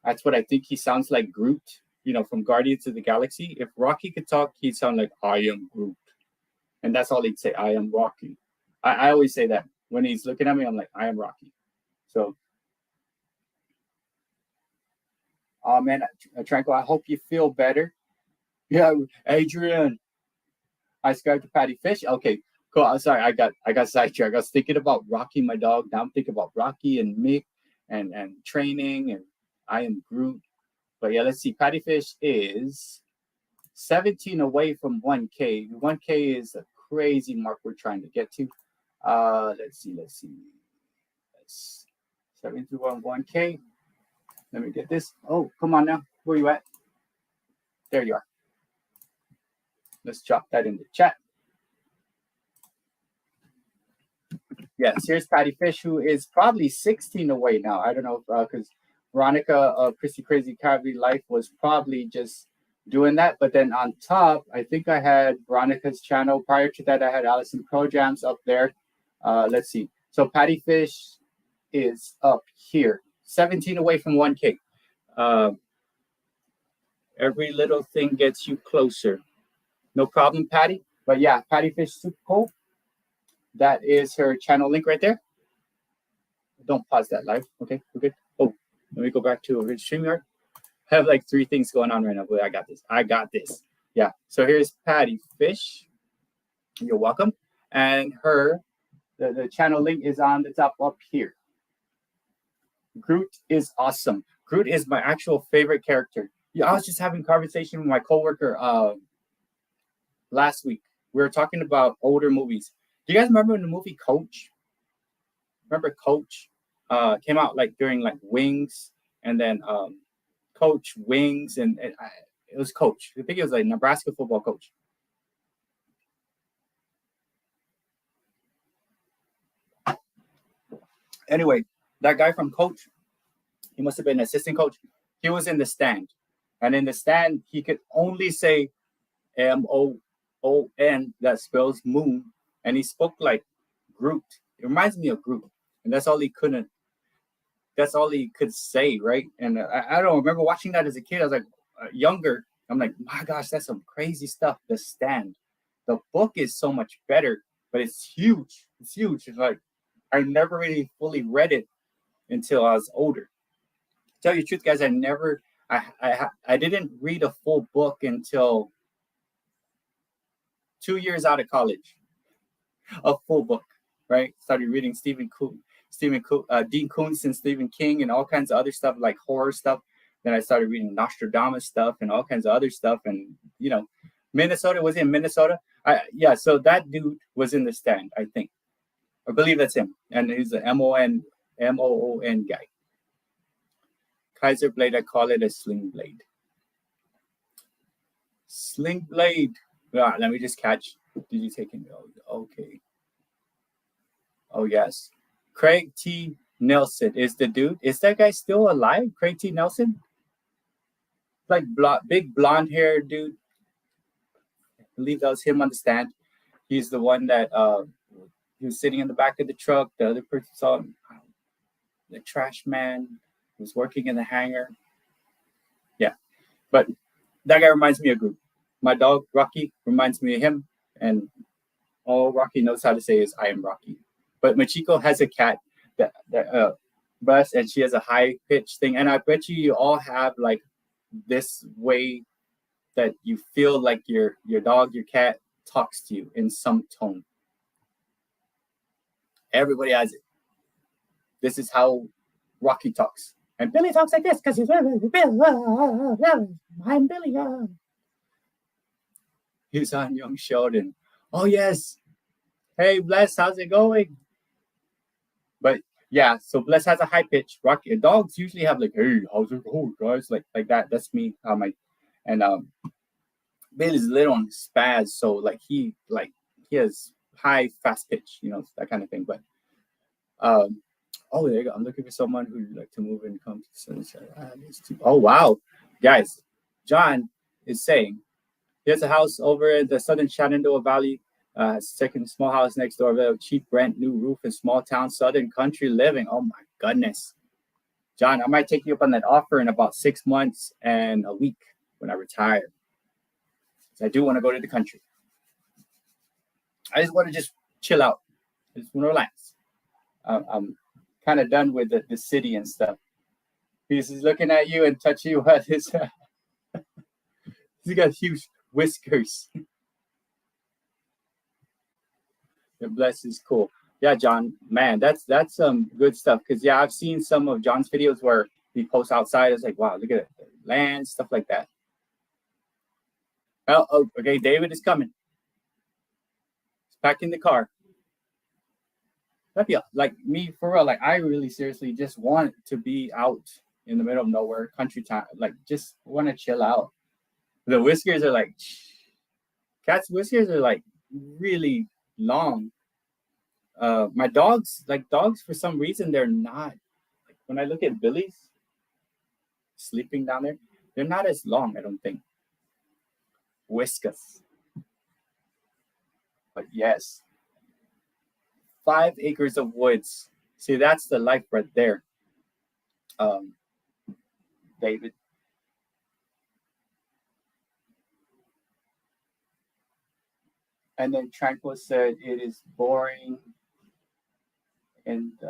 Speaker 3: That's what I think he sounds like Groot, from Guardians of the Galaxy. If Rocky could talk, he'd sound like I am Groot. And that's all he'd say, I am Rocky. I always say that. When he's looking at me, I'm like, I am Rocky. So, oh man, Tranquil, I hope you feel better. Yeah, Adrian. I subscribed to Patty Fish. Okay, cool. I'm sorry, I got sidetracked. I was thinking about Rocky, my dog. Now I'm thinking about Rocky and Mick and training, and I am Groot. But yeah, let's see. Patty Fish is 17 away from 1K. 1K is a crazy mark we're trying to get to. Let's see. 17 to 1K. Let me get this. Oh, come on now. Where you at? There you are. Let's drop that in the chat. Yes, here's Patty Fish, who is probably 16 away now. I don't know because Veronica of Christy Crazy Cavity Life was probably just doing that. But then on top, I think I had Veronica's channel. Prior to that, I had Allison Pro Jams up there. Let's see. So Patty Fish is up here, 17 away from 1K. Every little thing gets you closer. No problem, Patty. But yeah, Patty Fish, super cool. That is her channel link right there. Don't pause that live. Okay, we're good. Let me go back to StreamYard. I have like 3 things going on right now, but I got this. I got this. Yeah. So here's Patty Fish. You're welcome. And the channel link is on the top up here. Groot is awesome. Groot is my actual favorite character. Yeah, I was just having a conversation with my coworker last week. We were talking about older movies. Do you guys remember the movie Coach? Remember Coach? Came out like during like Wings, and then Coach Wings, and it was Coach. I think it was like Nebraska football coach. Anyway, that guy from Coach, he must have been an assistant coach. He was in the stand, and in the stand he could only say MOON, that spells moon, and he spoke like Groot. It reminds me of Groot, and that's all he could say, right? And I don't remember watching that as a kid. I was like younger. I'm like, my gosh, that's some crazy stuff. The Stand. The book is so much better, but it's huge. It's huge. It's like I never really fully read it until I was older. Tell you the truth, guys, I didn't read a full book until 2 years out of college. A full book, right? Started reading Dean Koontz and Stephen King and all kinds of other stuff, like horror stuff. Then I started reading Nostradamus stuff and all kinds of other stuff. And, you know, Minnesota, was in Minnesota. So that dude was in the Stand, I think. I believe that's him. And he's an MOON guy. Kaiser blade, I call it a sling blade. Sling blade. Let me just catch. Did you take it? Okay. Oh, yes. Craig T. Nelson is the dude. Is that guy still alive? Craig T. Nelson? Like big blonde hair dude. I believe that was him on the stand. He's the one that he was sitting in the back of the truck. The other person saw him. The trash man was working in the hangar. Yeah. But that guy reminds me of Groot. My dog, Rocky, reminds me of him. And all Rocky knows how to say is, I am Rocky. But Machiko has a cat that Bus, and she has a high pitched thing. And I bet you all have like this way that you feel like your dog, your cat talks to you in some tone. Everybody has it. This is how Rocky talks. And Billy talks like this because he's I'm Billy. He's on Young Sheldon. Oh, yes. Hey, Bless, how's it going? But yeah, so Bless has a high pitch. Rocky dogs usually have like, hey, how's it going, guys? Like that. That's me. Billy's little on spaz, so like he has high fast pitch, you know, that kind of thing. But there you go. I'm looking for someone who'd like to move and come to Sunshine. Oh wow, guys, John is saying he has a house over in the southern Shenandoah Valley. Second small house next door, very cheap rent, new roof, in small town, southern country living. Oh my goodness, John, I might take you up on that offer in about 6 months and a week when I retire. I do want to go to the country. I just want to just chill out. I just want to relax. I'm kind of done with the city and stuff. He's looking at you and touching you with his. He's got huge whiskers. The Bless is cool. Yeah, John, man, that's some good stuff. Because yeah, I've seen some of John's videos where he posts outside. It's like, wow, look at it, the land, stuff like that. Oh, okay, David is coming. He's back in the car. That'd be like me for real. Like I really seriously just want to be out in the middle of nowhere, country time. Like just want to chill out. The whiskers are like, cat's whiskers are like really long. My dogs for some reason they're not. Like when I look at Billy's sleeping down there, they're not as long. I don't think. Whiskers. But yes. 5 acres of woods. See, that's the life right there. David. And then Tranquil said it is boring. And yeah.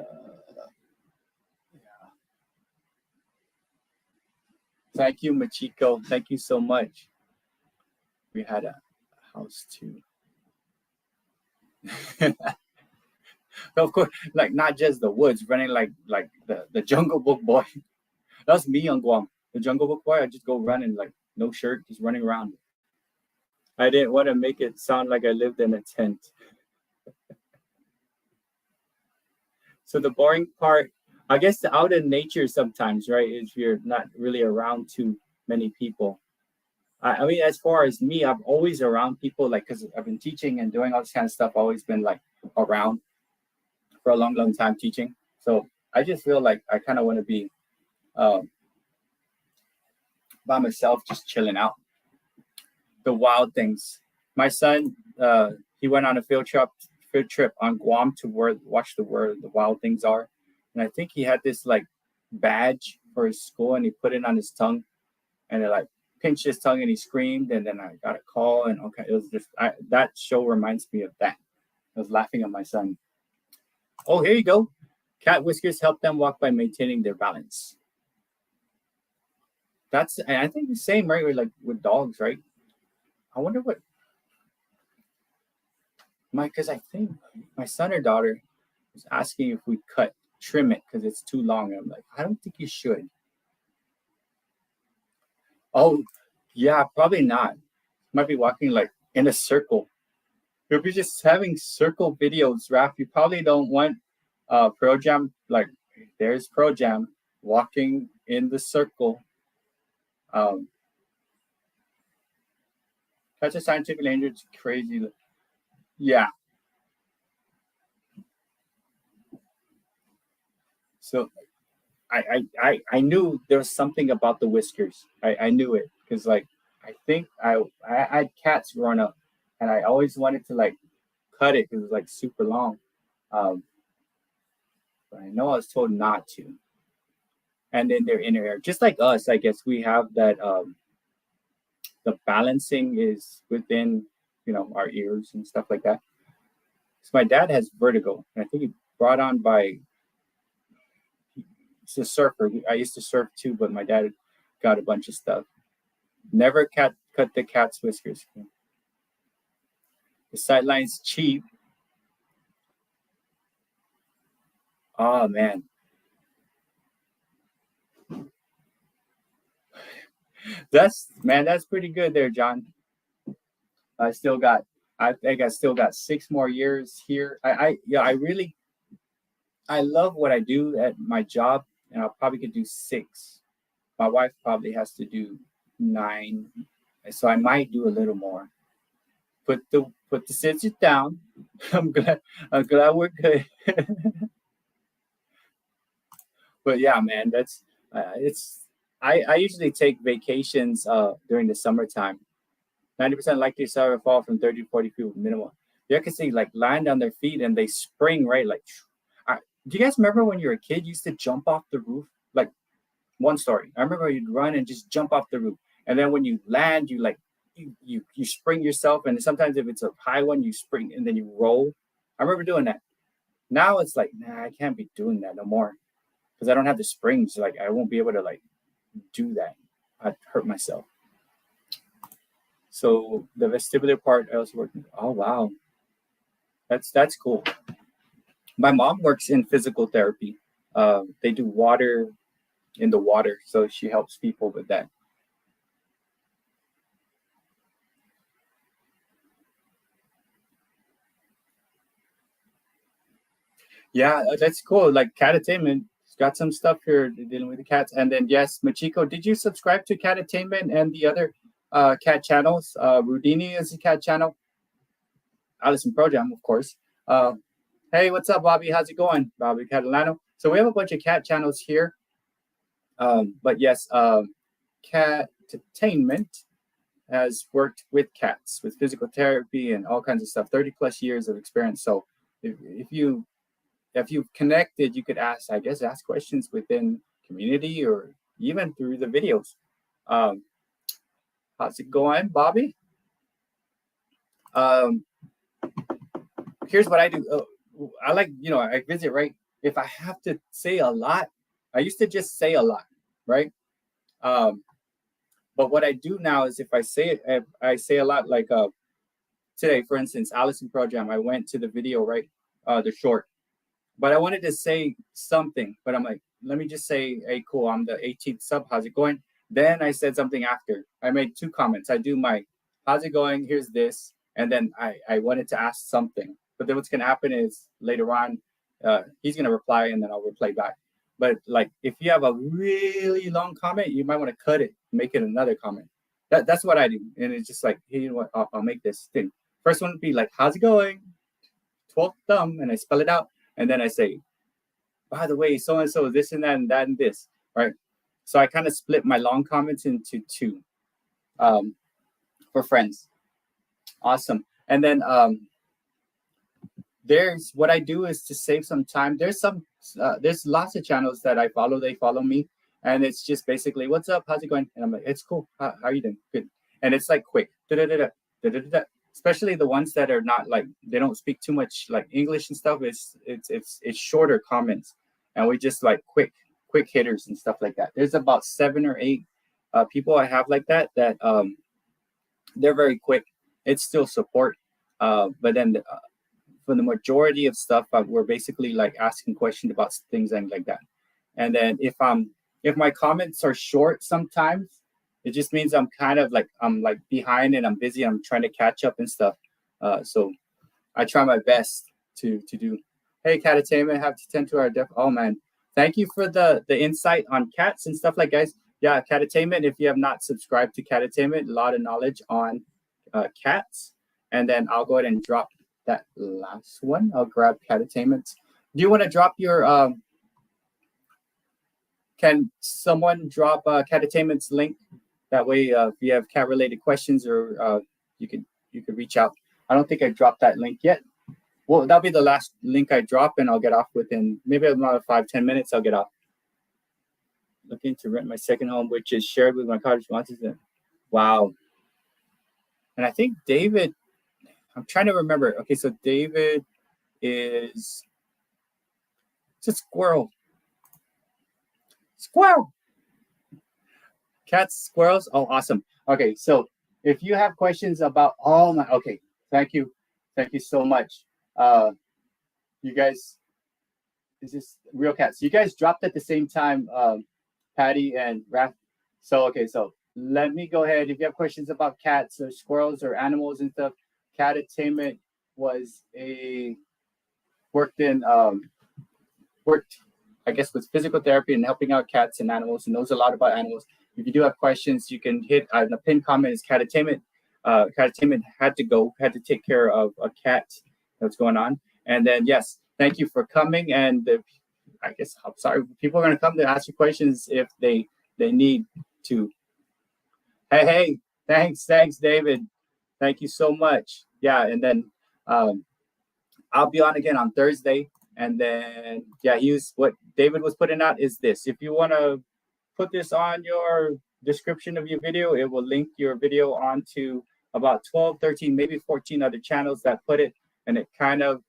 Speaker 3: Thank you, Machiko. Thank you so much. We had a house too. Of course, like not just the woods, running like the Jungle Book boy. That's me on Guam. The Jungle Book boy, I just go running like no shirt, just running around. I didn't want to make it sound like I lived in a tent. So the boring part, I guess, out in nature sometimes, right, is you're not really around too many people. I mean, as far as me, I'm always around people, like, because I've been teaching and doing all this kind of stuff, always been like around for a long, long time teaching. So I just feel like I kind of want to be by myself, just chilling out. The wild things. My son, he went on a field trip on Guam to watch where the wild things are, and I think he had this like badge for his school, and he put it on his tongue, and it like pinched his tongue, and he screamed, and then I got a call, and okay, it was just that show reminds me of that. I was laughing at my son. Oh, here you go. Cat whiskers help them walk by maintaining their balance. That's, and I think the same, right? Like with dogs, right? I wonder what because I think my son or daughter was asking if we trim it because it's too long. And I'm like, I don't think you should. Oh, yeah, probably not. Might be walking like in a circle. If you're just having circle videos, Raph, you probably don't want Pro Jam. Like, there's Pro Jam walking in the circle. That's a scientific language. It's crazy. Yeah. So I knew there was something about the whiskers. I knew it because like I think I had cats growing up, and I always wanted to like cut it because it was like super long. But I know I was told not to. And then their inner ear, just like us, I guess we have that. The balancing is within, our ears and stuff like that. So my dad has vertigo, and I think he brought on by. He's a surfer. I used to surf too, but my dad got a bunch of stuff. Never cut the cat's whiskers. The sideline's cheap. Oh man. That's pretty good there, John. I think I still got 6 more years here. I love what I do at my job, and I probably could do 6. My wife probably has to do 9, so I might do a little more. Put the scissors down. I'm glad we're good. But yeah, man, that's I usually take vacations during the summertime. 90% likely to fall from 30 to 40 feet minimum. You can see like land on their feet and they spring, right? Like, do you guys remember when you were a kid, you used to jump off the roof? Like, one story. I remember you'd run and just jump off the roof. And then when you land, you like, you spring yourself. And sometimes if it's a high one, you spring and then you roll. I remember doing that. Now it's like, nah, I can't be doing that no more. Because I don't have the springs. Like, I won't be able to like do that. I'd hurt myself. So the vestibular part, I also work. Oh, wow. That's cool. My mom works in physical therapy. They do water in the water, so she helps people with that. Yeah, that's cool. Like Catattainment, it's got some stuff here dealing with the cats. And then yes, Machiko, did you subscribe to Catattainment and the other cat channels? Rudini is a cat channel. Allison Pro Jam, of course. Hey, what's up, Bobby? How's it going? Bobby Catalano. So we have a bunch of cat channels here. But yes, Catattainment has worked with cats, with physical therapy and all kinds of stuff, 30 plus years of experience. So if you've connected, you could ask questions within community or even through the videos. How's it going, Bobby? Here's what I do. I like, I visit, right? If I have to say a lot, I used to just say a lot, right? But what I do now is if I say it, I say a lot like today, for instance, Allison Pro Jam, I went to the video, right? The short. But I wanted to say something, but I'm like, let me just say, hey, cool, I'm the 18th sub, how's it going? Then I said something after. I made 2 comments. I do my, how's it going? Here's this. And then I wanted to ask something. But then what's going to happen is later on, he's going to reply and then I'll reply back. But like, if you have a really long comment, you might want to cut it, make it another comment. That's what I do. And it's just like, hey, you know what? I'll make this thing. First one would be like, how's it going? 12th thumb, and I spell it out. And then I say, by the way, so-and-so, this and that and that and this, right? So I kind of split my long comments into 2 for friends. Awesome. And then there's what I do is to save some time. There's lots of channels that I follow. They follow me. And it's just basically, what's up? How's it going? And I'm like, it's cool. How are you doing? Good. And it's like quick. Especially the ones that are not like, they don't speak too much like English and stuff. It's shorter comments, and we just like quick hitters and stuff like that. There's about 7 or 8 people I have like that they're very quick. It's still support, but then for the majority of stuff, we're basically like asking questions about things and like that. And then if my comments are short, sometimes it just means I'm kind of like, I'm like behind and I'm busy. I'm trying to catch up and stuff. So I try my best to do. Hey, Catatainment, have to tend to our oh man. Thank you for the insight on cats and stuff like guys. Yeah, Catatainment, if you have not subscribed to Catatainment, a lot of knowledge on cats. And then I'll go ahead and drop that last one. I'll grab Catatainment. Do you want to drop your, can someone drop Catatainment's link? That way, if you have cat-related questions, or you could reach out. I don't think I dropped that link yet. Well, that'll be the last link I drop, and I'll get off within maybe about 5-10 minutes. I'll get off. Looking to rent my second home, which is shared with my cottage sponsors. Wow. And I think David, I'm trying to remember. Okay, so David is, it's a squirrel. Squirrel. Cats, squirrels. Oh, awesome. Okay, so if you have questions about okay, thank you so much. You guys, is this real cats? You guys dropped at the same time, Patty and Raph. So okay, so let me go ahead. If you have questions about cats or squirrels or animals and stuff, Catatainment was worked I guess with physical therapy and helping out cats and animals, and knows a lot about animals. If you do have questions, you can hit the pinned comment is Catatainment. Catatainment had to take care of a cat that's going on. And then, yes, thank you for coming. And I guess, I'm sorry, people are going to come to ask you questions if they need to. Hey, thanks, David. Thank you so much. Yeah, and then I'll be on again on Thursday. And then, yeah, what David was putting out is this. If you want to put this on your description of your video, it will link your video onto about 12, 13, maybe 14 other channels that put it, and it kind of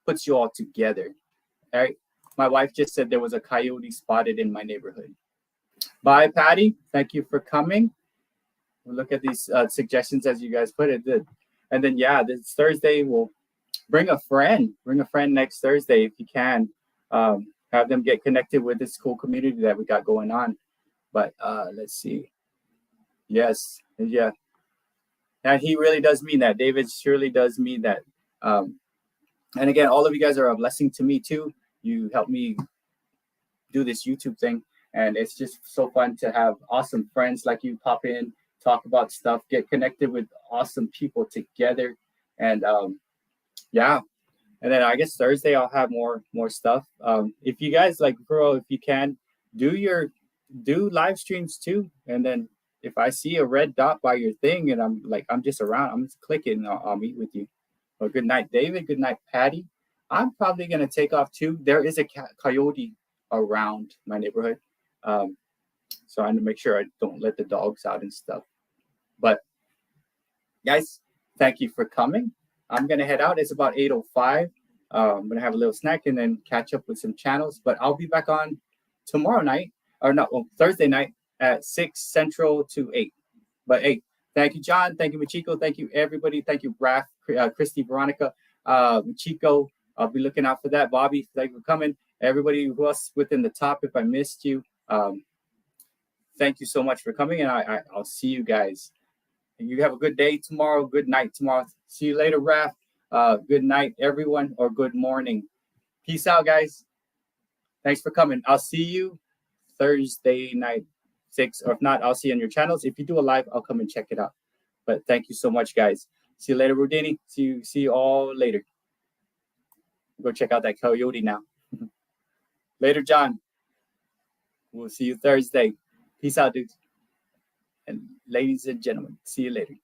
Speaker 3: puts you all together. All right. My wife just said there was a coyote spotted in my neighborhood. Bye, Patty. Thank you for coming. We'll look at these suggestions as you guys put it. And then, yeah, this Thursday we'll bring a friend. Bring a friend next Thursday if you can. Have them get connected with this cool community that we got going on. But let's see. Yes, yeah. And he really does mean that. David surely does mean that. And again, all of you guys are a blessing to me too. You help me do this YouTube thing. And it's just so fun to have awesome friends like you pop in, talk about stuff, get connected with awesome people together. And yeah. And then I guess Thursday I'll have more stuff. If you guys like, bro, if you can do live streams too. And then if I see a red dot by your thing and I'm just around, I'm just clicking and I'll meet with you. Well, good night, David. Good night, Patty. I'm probably going to take off too. There is a coyote around my neighborhood. So I need to make sure I don't let the dogs out and stuff. But guys, thank you for coming. I'm going to head out. It's about 8:05. I'm going to have a little snack and then catch up with some channels. But I'll be back on tomorrow night. or no, Thursday night at 6 Central to 8. But hey, thank you, John. Thank you, Machiko. Thank you, everybody. Thank you, Raph, Christy, Veronica, Machiko. I'll be looking out for that. Bobby, thank you for coming. Everybody who else within the top, if I missed you, thank you so much for coming, and I'll see you guys. And you have a good day tomorrow. Good night tomorrow. See you later, Raph. Good night, everyone, or good morning. Peace out, guys. Thanks for coming. I'll see you Thursday night, 6, or if not, I'll see you on your channels. If you do a live, I'll come and check it out. But thank you so much, guys. See you later, Rudini. See you all later. Go check out that coyote now. Later, John. We'll see you Thursday. Peace out, dudes. And ladies and gentlemen, see you later.